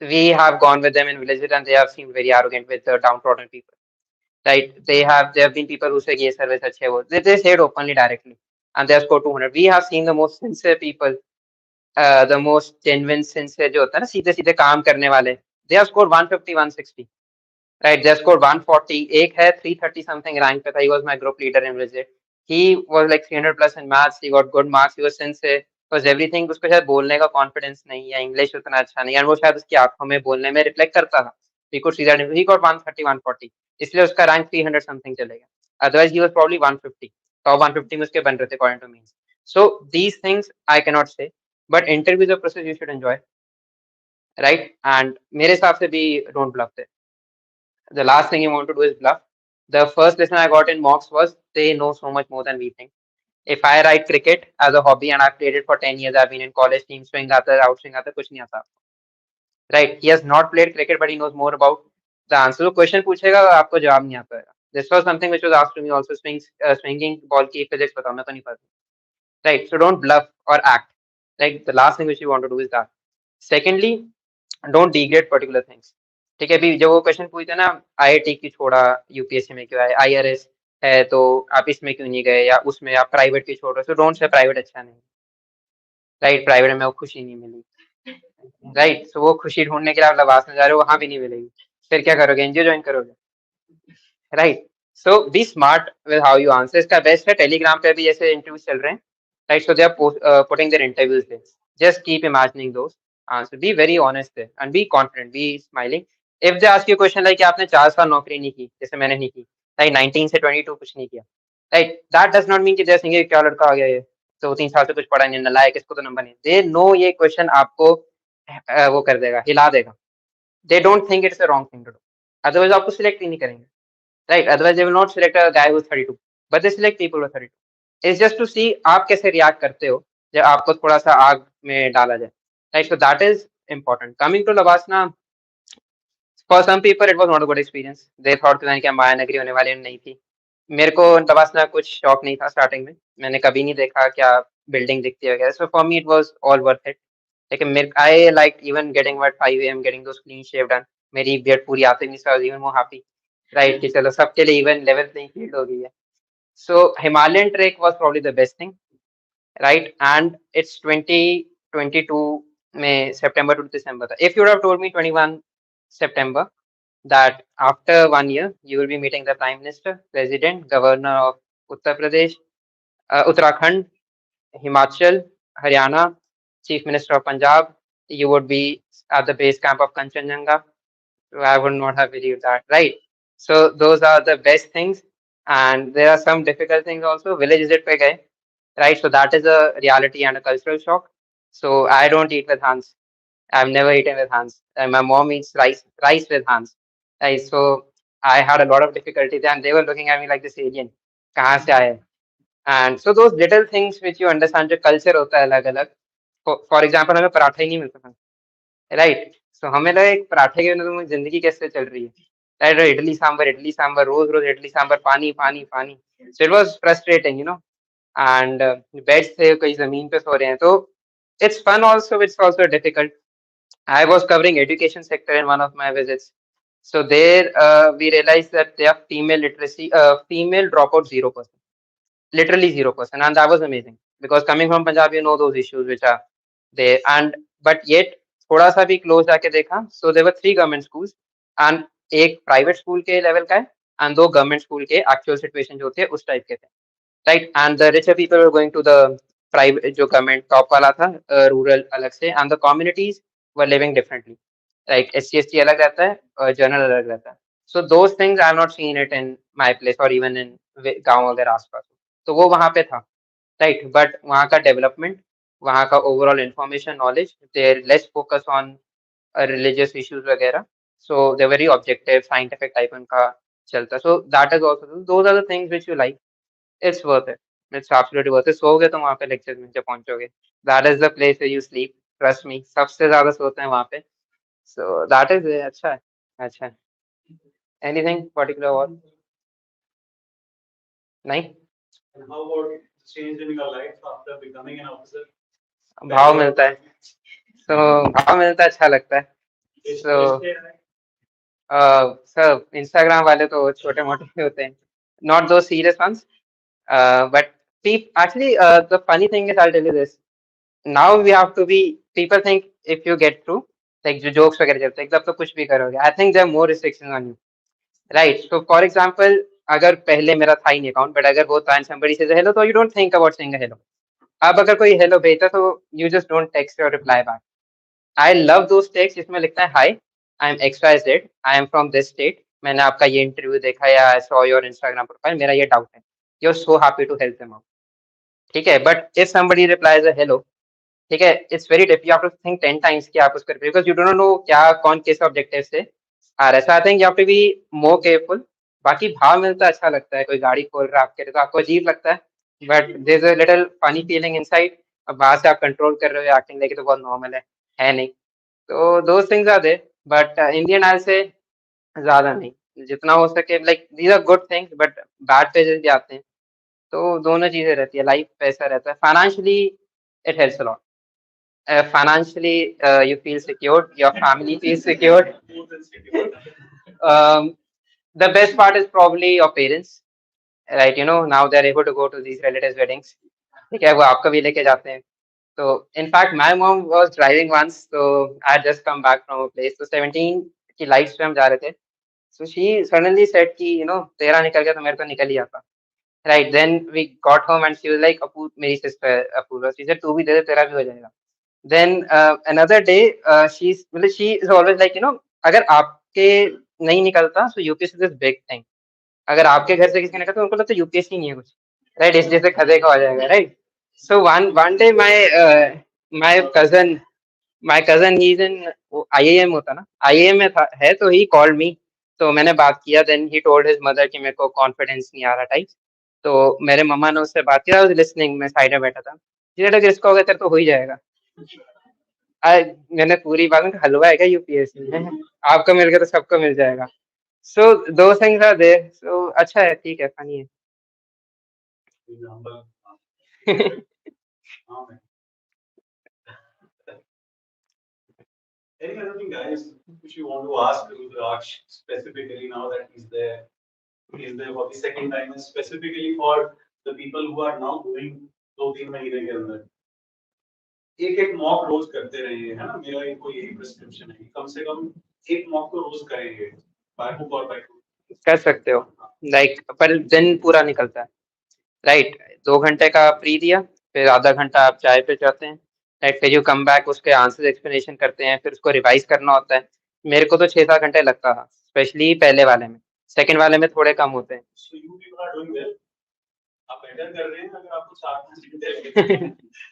we have gone with them in villages and they have seemed very arrogant with the downtrodden people. Right? There have been people who say ये service अच्छे है वो. They say it openly directly and they have scored 200. We have seen the most sincere people, the most genuine sincere जो होता है ना सीधे सीधे काम करने वाले. They have scored 150, 160. Right, they scored 140. एक है 330 something rank पे था. He was my group leader in visit. He was like 300 plus in maths. He got good marks. He was sincere. Was everything. उसको शायद बोलने का confidence नहीं या English उतना अच्छा नहीं. और वो शायद उसकी आंखों में बोलने में reflect करता था. We could see that he got 130, 140. इसलिए उसका rank 300 something चलेगा. Otherwise he was probably 150. Top 150 में उसके बन रहे थे according to me. So these things I cannot say. But interview is a process you should enjoy. Right? And मेरे हिसाब से भी don't bluff it. The last thing you want to do is bluff. The first lesson I got in mocks was they know so much more than we think. If I write cricket as a hobby and I've played it for 10 years, I've been in college team, swing आता है, out swing आता है, कुछ नहीं आता. Right? He has not played cricket, but he knows more about the answer. तो question पूछेगा आपको जवाब नहीं आता है. This was something which was asked to me also. Swinging ball की physics बताओ, मैं तो नहीं पता. Right? So don't bluff or act. Like the last thing which you want to do is that. Secondly, don't degrade particular things. ठीक है, अभी जब वो क्वेश्चन पूछते ना आईआईटी की छोड़ा यूपीएससी में क्यों आए, आईआरएस है तो आप इसमें क्यों नहीं गए या उसमें आप प्राइवेट की छोड़ रहे हो, डोंट से प्राइवेट अच्छा नहीं. राइट, प्राइवेट में वो खुशी नहीं मिली. राइट, सो वो खुशी ढूंढने के लिए आप लवास में जा रहे हो, वहां भी नहीं मिलेगी. फिर क्या करोगे, एनजीओ ज्वाइन करोगे. Right, so be smart with how you answer. इसका बेस्ट है टेलीग्राम पे भी जैसे इंटरव्यूज चल रहे हैं. Right, so they are putting their interviews there. Just keep imagining those answer. Be very honest there and be confident, be smiling. If they ask you question like आपने 4 साल नौकरी नहीं की जैसे मैंने नहीं की, लाइक 19 से 22 कुछ नहीं किया, right, that does not mean कि जैसे क्या लड़का आ गया ये तो 3 साल से कुछ पढ़ा नहीं, नालायक, इसको तो नंबर नहीं. दे नो ये क्वेश्चन आपको वो कर देगा, हिला देगा. They don't think it's a wrong thing to do, otherwise आपको सिलेक्ट ही नहीं करेंगे. Right, otherwise they will not select a guy who is 32, but they select people who are 32. It's just to see आप कैसे react करते हो जब आपको थोड़ा सा आग में डाला जाए. Right, so that is important. Coming to Lavasana, for some people it was not a good experience. They thought कि क्या माया नगरी होने वाली नहीं थी. मेरे को लवासना कुछ शौक नहीं था स्टार्टिंग में, मैंने कभी नहीं देखा क्या बिल्डिंग दिखती है वगैरह. So for me it was all worth it. लेकिन मेरे I like even getting at 5 AM, getting those clean shave done. मेरी बियर्ड पूरी आते नहीं, so even more happy. Right, कि चलो सबके लिए इवन लेवल प्लेइंग फील्ड हो गई है. So Himalayan trek was probably the best thing. Right, and it's 2022 में September to December था. If you would have told me 21 September that after 1 year you will be meeting the Prime Minister, President, Governor of Uttar Pradesh, Uttarakhand, Himachal, Haryana, Chief Minister of Punjab, you would be at the base camp of Kanchenjunga, I would not have believed that, right? So those are the best things, and there are some difficult things also. Village visit pe gaye, right? So that is a reality and a cultural shock. So I don't eat with hands. I've never eaten with hands. And my mom eats rice with hands. Right? So I had a lot of difficulties, and they were looking at me like this alien. कहाँ से आए? And so those little things which you understand, जो culture होता है अलग अलग. For example, हमें पराठा ही नहीं मिलता था. राइट, सो हमें लगा एक पराठे के बिना तो जिंदगी कैसे चल रही है. राइट, इडली सांभर रोज रोज इडली सांभर पानी पानी पानी. So it was frustrating, you know. And beds थे, कहीं जमीन पे सो रहे हैं. तो it's fun also, it's also difficult. I was covering education sector in one of my visits. So there we realized that they have female literacy, female dropout 0%, literally 0%, and that was amazing because coming from Punjab, you know those issues which are there. And but yet थोड़ा सा भी close जाके देखा, so there were 3 government schools and एक private school के level का है and 2 government school के actual situation जो थे उस type के थे. Right, and the richer people were going to the private जो government top वाला था, rural अलग से, and the communities were living differently. Like SC/ST अलग रहता है, general अलग रहता है. So those things I have not seen it in my place or even in गाँव अगर आसपास. तो वो वहाँ पे था. राइट, बट वहाँ का डेवलपमेंट, वहाँ का overall information knowledge, there less focus on religious issues वगैरह. So they very objective scientific type उनका चलता. So that is also, those are the things which you like. It's worth it, it's absolutely worth it. सोओगे तो वहाँ पे lecture में जब पहुंचोगे, that is the place where you sleep. Trust me, सबसे ज्यादा सोते हैं वहाँ पे. सो दैट इज अच्छा है, अच्छा है. Anything particular or नहीं? And how about change in your life after becoming an officer? भाव मिलता है, तो भाव मिलता है, अच्छा लगता है। So सर इंस्टाग्राम वाले तो छोटे मोटे होते हैं, not those serious ones, but actually the funny thing is I'll tell you this, now we have to be, people think if you get through, like जो jokes वगैरह चलते हैं तब तो कुछ भी करोगे, I think there are more restrictions on you, right? So for example, अगर पहले मेरा था ही नहीं अकाउंट, बट अगर वो था and somebody says hello, तो you don't think about saying a hello. अब अगर कोई हेलो भेजता तो you just don't text or reply back. I love those texts जिसमें लिखता है hi, I am XYZ, I am from this state, मैंने आपका ये इंटरव्यू देखा या I saw your Instagram profile, मेरा ये डाउट है, you are so happy to help them out, ठीक है। But if somebody replies a hello, ठीक है, it's very diff, you have to think 10 times कि आप उसको, बिकॉज यू डोंट नो क्या कौन किस ऑब्जेक्टिव से आ रहा है, so I think you have to be more careful. बाकी भाव मिलता है, अच्छा लगता है, कोई गाड़ी खोल रहा है आपके लिए तो आपको अजीब लगता है, but there is a little funny feeling inside, अब बाहर से आप कंट्रोल कर रहे हो, एक्टिंग लाइक तो बहुत नॉर्मल है नहीं, तो those things are there, but Indian oil से ज्यादा नहीं, जितना हो सके, like these are good things, but bad phases भी आते हैं, तो दोनों चीजें रहती है, लाइफ पैसा रहता है, financially it helps a lot, financially you feel secured, your family feels secured. um, the best part is probably your parents, right? You know, now they're able to go to these relatives weddings, ठीक है, वो आपको भी लेके जाते हैं, तो in fact my mom was driving once, तो I just come back from a place, तो 17 की लाइट्स पे हम जा रहे थे, so she suddenly said कि you know तेरा निकल गया तो मेरे को निकल ही आता, right? Then we got home and she was like, अपूर मेरी सिस्टर अपूर्वा, she said तू भी दे दे तेरा भी हो जाएगा। Then another day मतलब she is always like you know, अगर आपके नहीं निकलता so UPSC is big thing, अगर आपके घर से किसी का निकलता तो उनको लगता है यूपीएससी नहीं है कुछ, राइट, इस जैसे खदे का हो जाएगा, right. So one day my cousin he is in IIM, होता ना आईआईएम में था है, तो ही कॉल्ड मी, तो मैंने बात किया, then he told his mother कि मेरे को कॉन्फिडेंस नहीं आ रहा टाइप, तो मेरे मम्मा ने उससे बात किया, लिसनिंग में साइड में बैठा था, धीरे इसका हो गया तेरे तो हो ही जाएगा। मैंने पूरी बात में, हलवा है क्या यूपीएससी में, आपको मिल गया तो सबको मिल जाएगा। सो दो थिंग्स आर देयर, सो अच्छा है, ठीक है, फनी है। Any other thing, guys, which you want to ask Rudraksh specifically now that he's there for the second time, and specifically for the people who are now going 2-3 महीने के अंदर एक mock रोज करते रहिए, है ना, मेरा एक कोई यही प्रिस्क्रिप्शन है, कम से कम एक मॉक तो रोज करेंगे, बाय हुक और बाय क्रूक कर सकते हो, लाइक पर दिन पूरा निकलता है, राइट, 2 घंटे का प्री दिया, फिर आधा घंटा आप चाय पे जाते हैं, राइट, फिर यू कम बैक, उसके आंसर एक्सप्लेनेशन करते हैं, फिर उसको रिवाइज करना होता है, मेरे को तो 6-7 घंटे लगता था, स्पेशली पहले वाले में, सेकंड वाले में थोड़े कम होते हैं। So you people are doing well, आप बेटर कर रहे हैं, अगर आपको 4-5 घंटे लगे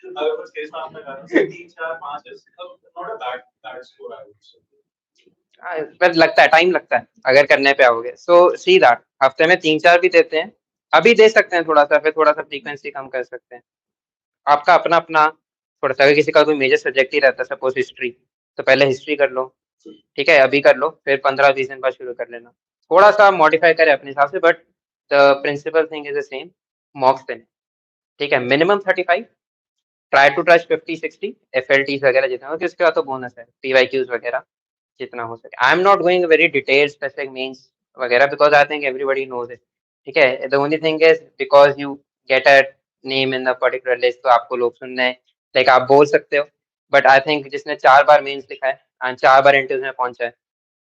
अगर बस 6-7 में कर रहे हैं, 3-4-5 not a bad score I would say, पर लगता है, टाइम लगता है अगर करने पे आओगे, सो सी दैट हफ्ते में 3-4 भी देते हैं, अभी दे सकते हैं थोड़ा सा, फिर थोड़ा सा फ्रीक्वेंसी कम कर सकते हैं, आपका अपना अपना, थोड़ा सा, अगर किसी का कोई मेजर सब्जेक्ट ही रहता है, सपोज हिस्ट्री, तो पहले हिस्ट्री कर लो, ठीक है, अभी कर लो, फिर 15-20 दिन बाद शुरू कर लेना, थोड़ा सा मॉडिफाई करें अपने हिसाब से, but the principal thing is the same, mocks देने, ठीक है, minimum 35, try to touch 50-60, FLTs वगैरह जितना हो, उसके बाद तो बोनस है, PYQs वगैरह जितना हो सके। I am not going very detailed specific means वगैरह, because I think everybody knows it, ठीक है, the only thing is because you get a name in the particular list, तो आपको लोग सुनने हैं, लाइक आप बोल सकते हो, बट आई थिंक जिसने 4 बार मेंस लिखा है एंड 4 बार इंटरव्यूज में पहुंचा है,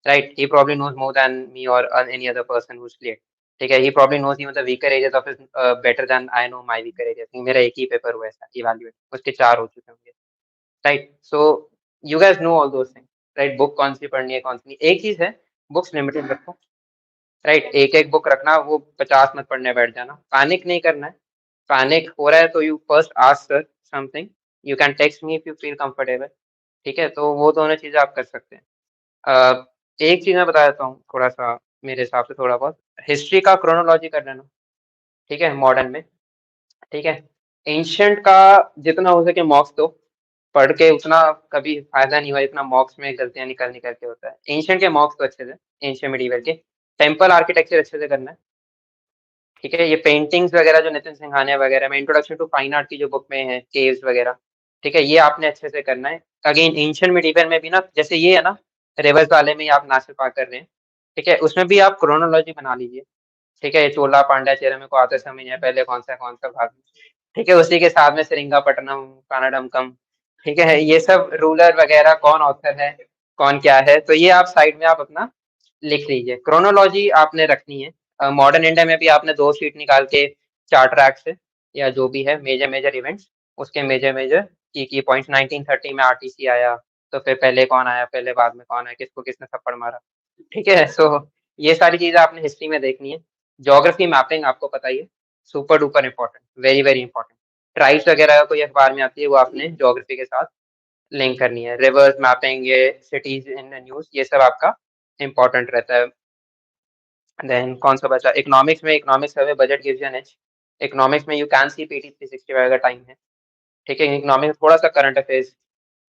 right, he probably knows more than me or any other person who's cleared, ठीक है, he probably knows even the weaker areas of his better than I know my weaker areas, मेरा एक ही paper हुआ है evaluate, उसके 4 हो चुके होंगे, right, so you guys know all those things, right, book कौन सी पढ़नी है कौन सी नहीं, एक चीज है, बुक्स लिमिटेड रखो, राइट, एक बुक रखना, वो 50 मत पढ़ने बैठ जाना, पैनिक नहीं करना है, पैनिक हो रहा है तो you first ask sir something, you can text me if you feel comfortable, ठीक है, तो वो दोनों चीजें आप कर सकते हैं। एक चीज मैं बता देता हूँ थोड़ा सा, मेरे हिसाब से थोड़ा बहुत हिस्ट्री का क्रोनोलॉजी कर लेना, ठीक है, मॉडर्न में, ठीक है, एंशियंट का जितना हो सके मॉक्स दो, पढ़ के उतना कभी फायदा नहीं हुआ, इतना मॉक्स में गलतियां निकल निकल के होता है, एंशियंट के मॉक्स तो अच्छे थे, एंशियंट मिडीवल के, टेम्पल आर्किटेक्चर अच्छे से करना है, ठीक है। ये पेंटिंग्स वगैरह जो नितिन सिंघानिया वगैरह में इंट्रोडक्शन टू फाइन आर्ट की जो बुक में है, केव्स वगैरह, ठीक है, ये आपने अच्छे से करना है। अगेन एंशिएंट मिडीवल में भी ना, जैसे ये है ना रिवर्स वाले में ही आप नासिर पाक कर रहे हैं, ठीक है, उसमें भी आप क्रोनोलॉजी बना लीजिए, ठीक है। चोला पांड्या चेरमे को आते समय या पहले कौन सा भाग, ठीक है, उसी के साथ में सेरिंगापट्टनम, कानाडमकम, ठीक है, ये सब रूलर वगैरह कौन ऑथर है, कौन क्या है, तो ये आप साइड में आप अपना लिख लीजिए। क्रोनोलॉजी आपने रखनी है। मॉडर्न इंडिया में भी आपने 2 शीट निकाल के 4 ट्रैक से या जो भी है मेजर इवेंट्स, उसके मेजर की पॉइंट्स 1930 में आरटीसी आया, तो फिर पहले कौन आया, पहले बाद में कौन आया, किसको किसने थप्पड़ मारा, ठीक है। सो ये सारी चीजें आपने हिस्ट्री में देखनी है। ज्योग्राफी मैपिंग आपको पता ही है, super duper important, very important. Tribes वगैरह कोई अखबार में आती है, वो आपने ज्योग्राफी के साथ लिंक करनी है। रिवर्स मैपिंग, ये सिटीज इन न्यूज, ये सब आपका इंपॉर्टेंट रहता है। देन कौन सा बचा, इकोनॉमिक्स में, economics survey budget gives you an edge. Economics में यू कैन सी पीटी 365 का टाइम है, ठीक है। इकोनॉमिक्स थोड़ा सा करंट अफेयर्स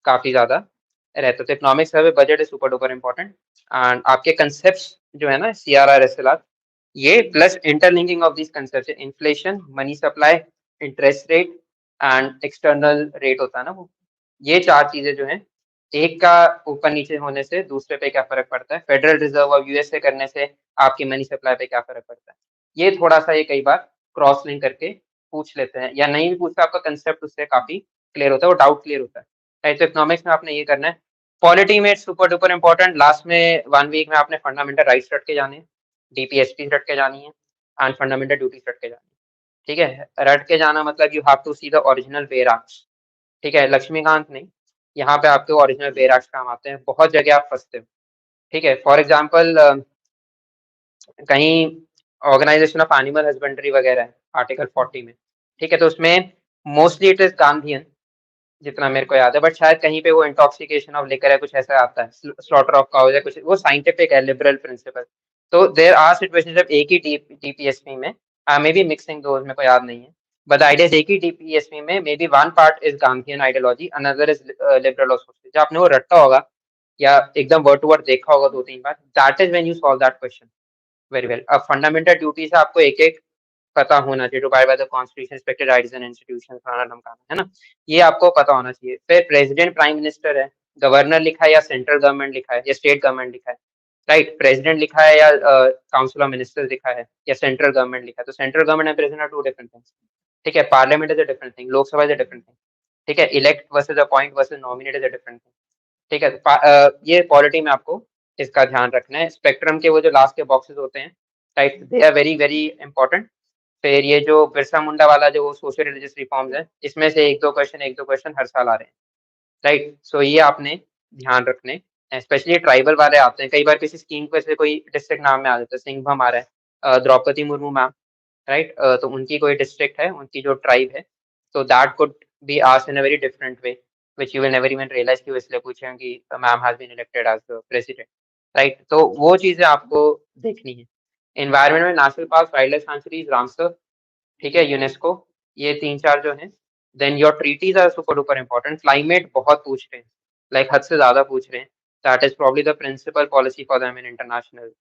काफी ज्यादा रहता है, तो economics survey budget is super duper important. And आपके कंसेप्ट जो है ना, CRR SLR, ये plus interlinking of this concept, inflation, money supply, interest rate and external rate होता है ना वो, ये 4 चीजें जो हैं, एक का ऊपर नीचे होने से दूसरे पे क्या फर्क पड़ता है, फेडरल रिजर्व और यूएसए करने से आपकी मनी सप्लाई पे क्या फर्क पड़ता है, ये थोड़ा सा ये कई बार क्रॉस लिंक करके पूछ लेते हैं, या नहीं भी पूछता, आपका कंसेप्ट उससे काफी क्लियर होता है, वो डाउट क्लियर होता है। राइट, तो इकोनॉमिक्स में आपने ये करना है। पॉलिटी में सुपर डुपर इंपॉर्टेंट, लास्ट में 1 वीक में आपने फंडामेंटल राइट्स रट के जाने, डीपीएसपी रट के जानी है, एंड फंडामेंटल ड्यूटीज रट के जानी है, ठीक है। रट के जाना मतलब you have to see the original bare acts, ठीक है, लक्ष्मीकांत नहीं, यहाँ पे आपके ओरिजिनल बेराक्स काम आते हैं, बहुत जगह आप फंसते हो, ठीक है। फॉर एग्जाम्पल कहीं ऑर्गेनाइजेशन ऑफ एनिमल हस्बेंड्री वगैरह है आर्टिकल 40 में, ठीक है, तो उसमें मोस्टली इट इज गांधीयन जितना मेरे को याद है, बट शायद कहीं पे वो इंटॉक्सिकेशन ऑफ लिकर है, कुछ ऐसा आता है, स्लॉटर ऑफ काउज है, कुछ वो साइंटिफिक है, लिबरल प्रिंसिपल। तो देयर आर सिचुएशंस जब एक ही टीपीएसपी में, आई मे बी मिक्सिंग दोज, मेरे को याद नहीं है, बट आइडिया एक ही टीपीएसपी में may be one part is Gandhian ideology, another is liberal और सोशल, जब आपने वो रट्टा होगा या एकदम वर्ड टू वर्ड देखा होगा 2-3 बार, that is when you solve that question very well. अब फंडामेंटल ड्यूटी से आपको एक एक पता होना चाहिए, to by the constitution, respected rights and institutions, फलाना ढमकाना, है ना, ये आपको पता होना चाहिए। फिर प्रेसिडेंट प्राइम मिनिस्टर है, गवर्नर लिखा है या सेंट्रल गवर्नमेंट लिखा है या स्टेट गवर्नमेंट लिखा है, राइट, प्रेसिडेंट लिखा है या काउंसिल ऑफ मिनिस्टर्स लिखा है या सेंट्रल गवर्नमेंट लिखा है, तो central government and president are 2 different things, ठीक है। Parliament is a different thing, Lok Sabha is a different thing, ठीक है। Elect versus appoint versus nominate is a different thing, ठीक है। ये पॉलिटी में आपको इसका ध्यान रखना है। स्पेक्ट्रम के वो जो लास्ट के बॉक्सेस होते हैं, right, they are very important. फिर ये जो बिरसा मुंडा वाला जो सोशल रिलीजियस रिफॉर्म्स है, इसमें से एक दो क्वेश्चन हर साल आ रहे हैं, राइट, सो ये आपने ध्यान रखने, स्पेशली ट्राइबल वाले आते हैं, कई बार किसी स्कीम पे से कोई डिस्ट्रिक्ट नाम में आ जाता है, सिंहभूम आ रहा है, द्रौपदी मुर्मू मैम, राइट, तो उनकी कोई डिस्ट्रिक्ट है, उनकी जो ट्राइब है, तो that could be asked in a very different way, which you will never even realise कि वो इसलिए पूछे हैं कि ma'am has been elected as the president, right, तो वो चीजें आपको देखनी है। एनवायरनमेंट में national park, wildlife sanctuaries, Ramsar, ठीक है, यूनेस्को, ये 3-4 जो हैं। Then your treaties are super duper important. Climate बहुत पूछ रहे हैं, लाइक हद से ज्यादा पूछ रहे हैं, that is probably the principal policy for them in international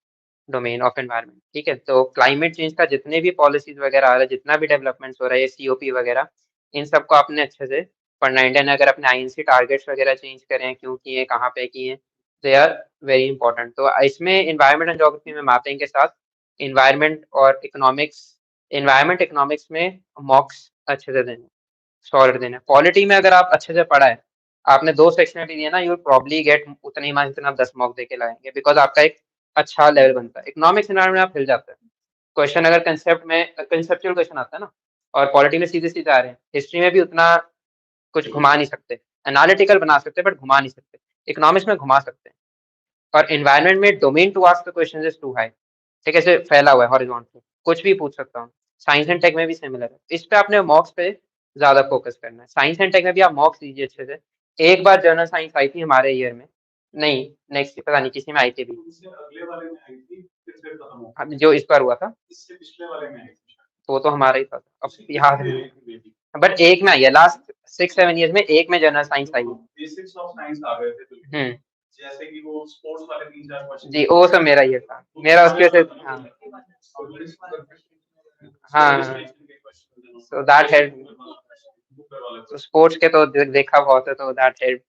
domain of environment, ठीक है। तो क्लाइमेट चेंज का जितने भी पॉलिसीज वगैरह आ रहा है, जितना भी डेवलपमेंट्स हो रहा है, सीओपी वगैरह, इन सबको आपने अच्छे से पढ़ना है। इंडिया ने अगर अपने आईएनसी टारगेट्स वगैरह चेंज करें, क्यों किए, कहाँ पे किए, दे आर वेरी इंपॉर्टेंट। तो इसमें इन्वायरमेंट एंड ज्योग्राफी में मैपिंग के साथ इन्वायरमेंट और इकोनॉमिक्स, इन्वायरमेंट इकोनॉमिक्स में मॉक्स अच्छे से देने, सॉलिड देने। पॉलिटी में अगर आप अच्छे से पढ़ा है, आपने 2 सेक्शन भी दिए ना, यू विल प्रोबब्ली गेट उतने ही मार्क्स जितना आप 10 मॉक दे के लाएंगे, बिकॉज आपका एक अच्छा लेवल बनता है। इकोनॉमिक्स एनवायरनमेंट में आप हिल जाते हैं, क्वेश्चन अगर कंसेप्ट में कंसेप्चुअल क्वेश्चन आता है ना, और पॉलिटी में सीधे सीधे आ रहे हैं, हिस्ट्री में भी उतना कुछ घुमा नहीं सकते, एनालिटिकल बना सकते बट घुमा नहीं सकते, इकोनॉमिक्स में घुमा सकते हैं। और एनवायरनमेंट में domain to ask the question is too high, ठीक है, ऐसे फैला हुआ है हॉरिजॉन्टल, कुछ भी पूछ सकता हूँ। साइंस एंड टेक में भी सिमिलर है, इस पे आपने मॉक्स पे ज्यादा फोकस करना है। साइंस एंड टेक में भी आप मॉक्स दीजिए अच्छे से। एक बार जर्नल साइंस आई थी हमारे ईयर में, नहीं नेक्स्ट पता नहीं किसी में आई थी भी, इससे अगले वाले में आई थी, फिर खत्म हो हाँ, जो इस बार हुआ था, इससे पिछले वाले में आई थी तो वो तो हमारा ही था, अब याद नहीं, शायद। बट एक में आई है, लास्ट 6-7 ईयर्स में एक में जर्नल साइंस आई है। बेसिक्स ऑफ साइंस आ गए थे बिल्कुल। जैसे कि वो स्पोर्ट्स वाले 3-4 क्वेश्चन जी वो सब मेरा ये था, मेरा उसके से हाँ हाँ सो दैट हेल्प, स्पोर्ट्स के तो देखा बहुत है तो that help.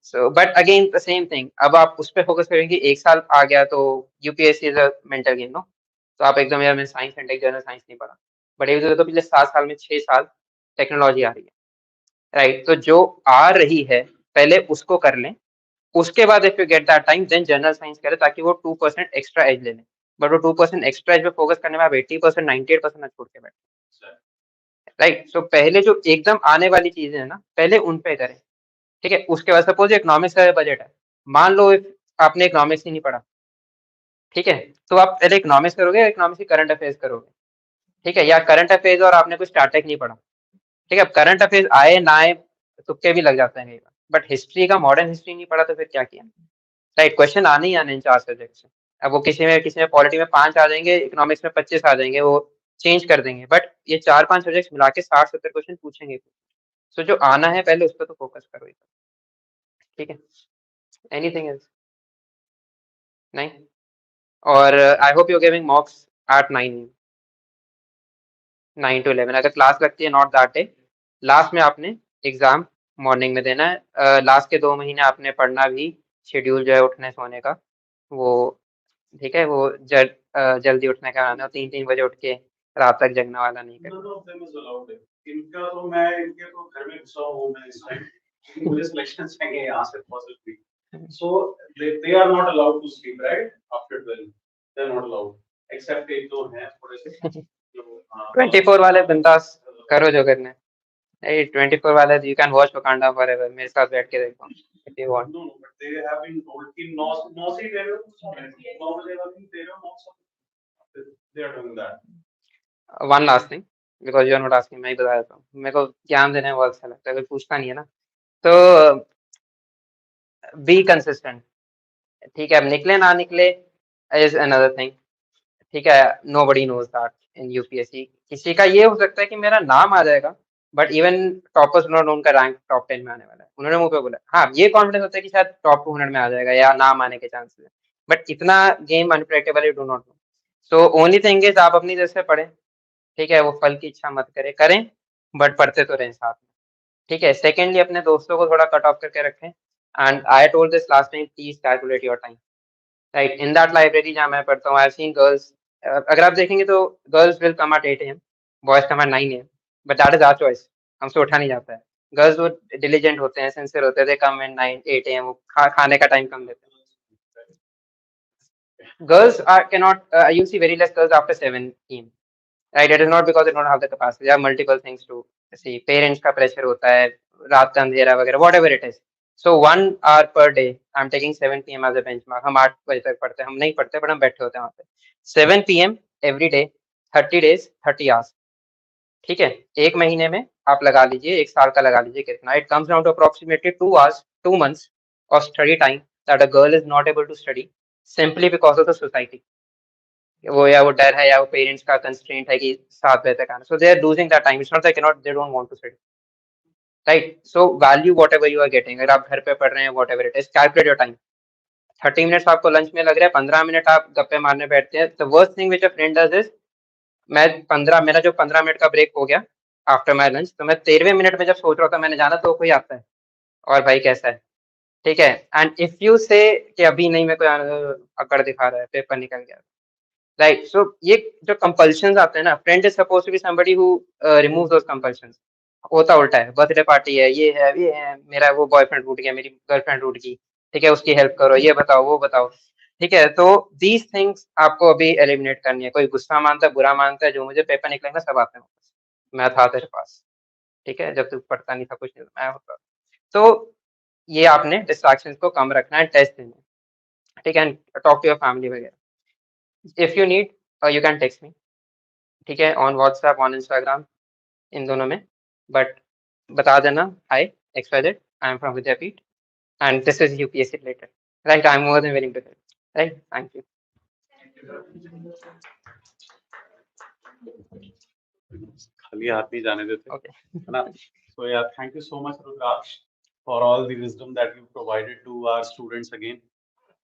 So but again the same thing, अब आप उस पे फोकस करेंगे, एक साल आ गया तो UPSC is a mental game no, तो आप एकदम यार मैं साइंस एंड जनरल साइंस नहीं पढ़ा, बट एक तो पिछले 7 साल में 6 साल टेक्नोलॉजी आ रही है, राइट? तो जो आ रही है पहले उसको कर लें, उसके बाद if you get that time then general science करें, ताकि वो 2% एक्स्ट्रा एज ले लें। बट वो 2% एक्स्ट्रा एज पे फोकस करने में आप 80% 98% ना छोड़ के बैठे, राइट? सो पहले जो एकदम आने वाली चीजें है ना, पहले उन पे करें, ठीक है? उसके बाद सपोज इकोनॉमिक्स का बजट है, मान लो आपने इकोनॉमिक्स ही नहीं पढ़ा, ठीक है? तो आप पहले इकोनॉमिक्स करोगे, इकोनॉमिक्स की करंट अफेयर्स करोगे, ठीक है? या करंट अफेयर्स और आपने कुछ स्टैटिक नहीं पढ़ा, ठीक है? अब करंट अफेयर्स आए ना आए, तुक्के भी लग जाते हैं कई बार, बट हिस्ट्री का मॉडर्न हिस्ट्री नहीं पढ़ा तो फिर क्या किया, राइट? क्वेश्चन आने ही आने इन 4 सब्जेक्ट से। अब वो किसी में पॉलिटी में 5 आ जाएंगे, इकोनॉमिक्स में 25 आ जाएंगे, वो चेंज कर देंगे, बट ये 4-5 सब्जेक्ट मिला के 60-70 क्वेश्चन पूछेंगे। सो जो आना है पहले उस पर तो फोकस करो ही, ठीक है? Anything else? नहीं? और I hope you are giving mocks at 9 to 11 अगर क्लास लगती है, नॉट दैट डे, लास्ट में आपने एग्जाम मॉर्निंग में देना है। लास्ट के 2 महीने आपने पढ़ना भी, शेड्यूल जो है उठने सोने का वो, ठीक है? वो जल्दी उठने का आना, 3-3 बजे उठ के रात तक जगने वाला नहीं करना। इनका तो मैं इनके तो घर में घुसा हूँ मैं इस टाइम, मुझे सिलेक्शन चाहिए यहाँ से possibly, so they are not allowed to sleep right after 12, they are not allowed except एक दो हैं थोड़े से जो 24 वाले बिंदास करो जो करना है, 24 वाले you can watch Wakanda forever, मेरे साथ बैठ के देखो if you want. no no but they have been told कि 9 से ही दे रहे हो 9 बजे वाली दे रहे हो 9 से they are doing that। One last thing, because you are not asking, मैं ही बता देता हूँ, मेरे को ज्ञान देने में बहुत अच्छा लगता है, कोई पूछता नहीं है ना, तो बी कंसिस्टेंट, ठीक है? अब निकले ना निकले इज अनदर थिंग, ठीक है? Nobody knows that in UPSC, किसी का ये हो सकता है कि मेरा नाम आ जाएगा, बट इवन टॉपर्स नॉट, उनका रैंक टॉप 10 में आने वाला है, उन्होंने मुंह पे बोला, हाँ ये कॉन्फिडेंस होता है कि शायद टॉप 200 में आ जाएगा या नाम आने के चांसेस है, बट इतना game unpredictable, you do not no. So only thing is आप अपनी जैसे पढ़ें, ठीक है? वो फल की इच्छा मत करें, बट पढ़ते तो रहें साथ में, ठीक है? सेकेंडली अपने दोस्तों को थोड़ा कट ऑफ करके रखें, and I told this last time, please calculate your time, right? In that library जहाँ मैं पढ़ता हूँ, आई सीन गर्ल्स, अगर आप देखेंगे तो girls will come at 8 AM, boys come at 9 AM, but that is our choice, हमसे उठा नहीं जाता है। गर्ल्स वो डिलीजेंट होते हैं, सिंसियर होते हैं, दे कम एट 9-8 AM, वो खाने का टाइम कम देते हैं। Girls are cannot, you see very less girls after 7 PM, right? It is not because they don't have the capacity, there are multiple things to see, parents का pressure होता है, रात का अंधेरा वगैरह, whatever it is, so 1 hour per day I'm taking 7 PM as a benchmark, हम 8 बजे तक पढ़ते हैं, हम नहीं पढ़ते बट हम बैठे होते हैं वहाँ पे, 7 PM every day, 30 days 30 hours, ठीक है? एक महीने में आप लगा लीजिए, एक साल का लगा लीजिए कितना, it comes down to approximately 2 hours, 2 months of study time that a girl is not able to study simply because of the society, वो या वो डर है या वो पेरेंट्स का कंस्ट्रेंट है कि 7 बजे तक आना, so they are losing that time, it's not that cannot, they don't want to study, right? So value whatever you are getting, अगर आप घर पे पढ़ रहे हैं, whatever it is, calculate your time, 30 minutes आपको लंच में लग रहा है, 15 मिनट आप गप्पे मारने बैठते हैं, the worst thing which a friend does is, मैं 15 मेरा जो 15 मिनट का ब्रेक हो गया आफ्टर माय लंच, तो मैं 13वें मिनट में जब सोच रहा था मैंने जाना, तो कोई आता है और भाई कैसा है, ठीक है? एंड इफ यू से कि अभी नहीं, मेरे को अकड़ दिखा रहा है, पेपर निकल गया, राइट? सो ये जो कंपल्शंस आते हैं ना, friend is suppose to be somebody who remove those compulsions, होता उल्टा है, बर्थडे पार्टी है, ये है, मेरा वो बॉयफ्रेंड टूट गया, मेरी गर्लफ्रेंड टूट गई, ठीक है? उसकी हेल्प करो, ये बताओ वो बताओ, ठीक है? तो दीज थिंग्स आपको अभी एलिमिनेट करनी है, कोई गुस्सा मानता है, बुरा मानता है, जो मुझे पेपर निकलेगा सब आते हैं वापस, मैं था तेरे पास, ठीक है? जब तू पढ़ता नहीं था, कुछ नहीं था, मैं होता, तो ये आपने डिस्ट्रैक्शंस को कम रखना है, टेस्ट देना है, ठीक है? टॉक टू योर फैमिली वगैरह, if you need you can text me, ठीक है? ऑन व्हाट्सएप, ऑन इंस्टाग्राम, इन दोनों में, बट बता देना, hi XYZ, I am from Vidyapeeth and this is UPSC related, right? I am more than willing to help, right? Thank you. खाली हाथ नहीं जाने देते, ओके है ना? So yeah, thank you so much, Rudraj. for all the wisdom that you provided to our students again,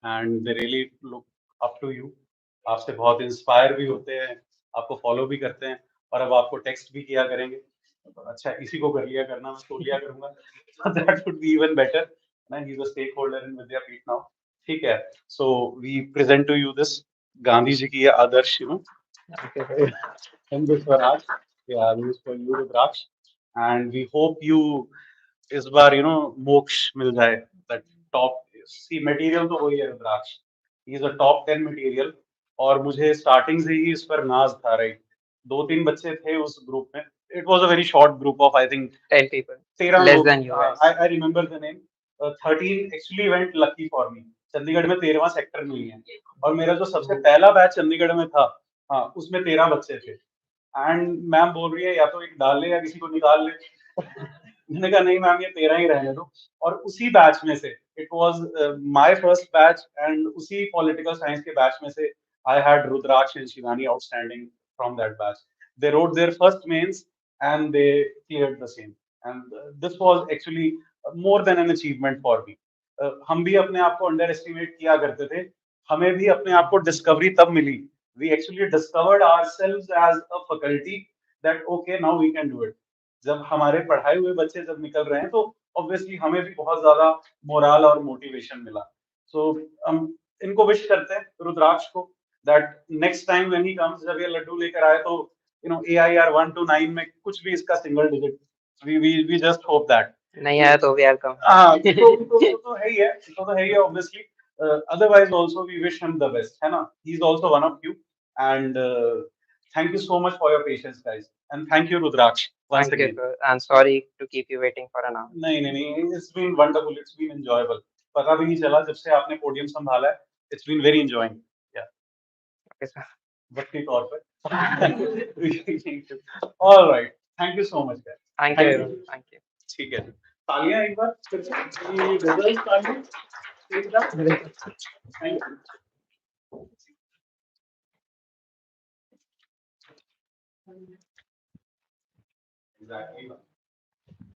and they really look up to you. आपसे बहुत inspire भी होते हैं, आपको फॉलो भी करते हैं, और अब आपको टेक्स्ट भी किया करेंगे। तो अच्छा, इसी को कर लिया करना, मैं तो लिया करूंगा। That would be even better. He is a stakeholder in Vidyapeeth now. ठीक है, so we present to you this Gandhi ji की ये आदर्श, Okay, sir. in this Swaraj. Yeah, this is for you, Rudraksh. And we hope you इस बार मोक्ष मिल जाए, that top C material तो वही है Rudraksh, he is a top 10 material. और मुझे स्टार्टिंग से ही इस पर नाज था, राइट। 2-3 बच्चे थे उस ग्रुप में, it was a very short group of I think 10 people. 13 Less लोग। than you guys. I remember the name. 13 actually went lucky for me. Chandigarh में 13वां सेक्टर नहीं है, और मेरा जो सबसे पहला बैच चंडीगढ़ में था, हाँ, उसमें 13 बच्चे थे। एंड मैम बोल रही है या तो एक डाल ले या किसी को निकाल ले। मैंने कहा नहीं मैम, ये 13 ही रहने दो। और उसी बैच में से, it was my first batch, and उसी पॉलिटिकल साइंस के बैच में से I had Rudraksh and Shivani outstanding from that batch. They wrote their first mains and they cleared the same, and this was actually more than an achievement for me. हम भी अपने आप को under estimate किया करते थे, हमें भी अपने आप को डिस्कवरी तब मिली, we actually discovered ourselves as a faculty that okay, now we can do it। जब हमारे पढ़ाए हुए बच्चे जब निकल रहे हैं, तो ऑब्वियसली हमें भी बहुत ज्यादा मोरल और मोटिवेशन मिला। सो हम इनको विश करते हैं रुद्राक्ष को, that next time when he comes, जब ये लड्डू लेकर आए, तो AIR 1 to 9 में कुछ भी इसका single digit, we just hope that। नहीं आया तो वेलकम। हाँ, तो है ही है, तो है ही है obviously. Otherwise also we wish him the best, है ना। He is also one of you, and thank you so much for your patience, guys, and thank you Rudraksh once Thank you, again। sir. I'm sorry to keep you waiting for an hour. नहीं नहीं नहीं, it's been wonderful, it's been enjoyable। पता भी नहीं चला जब से आपने पोडियम संभाला है, it's been very enjoying। Yeah, Okay, sir. वक्ती तौर पे। All right, thank you so much, guys। Thank you, everyone. Thank you. ठीक है, तालियां एक बार फिर से, रिजल्ट तालियां एक बार। Thank you. एग्जैक्टली।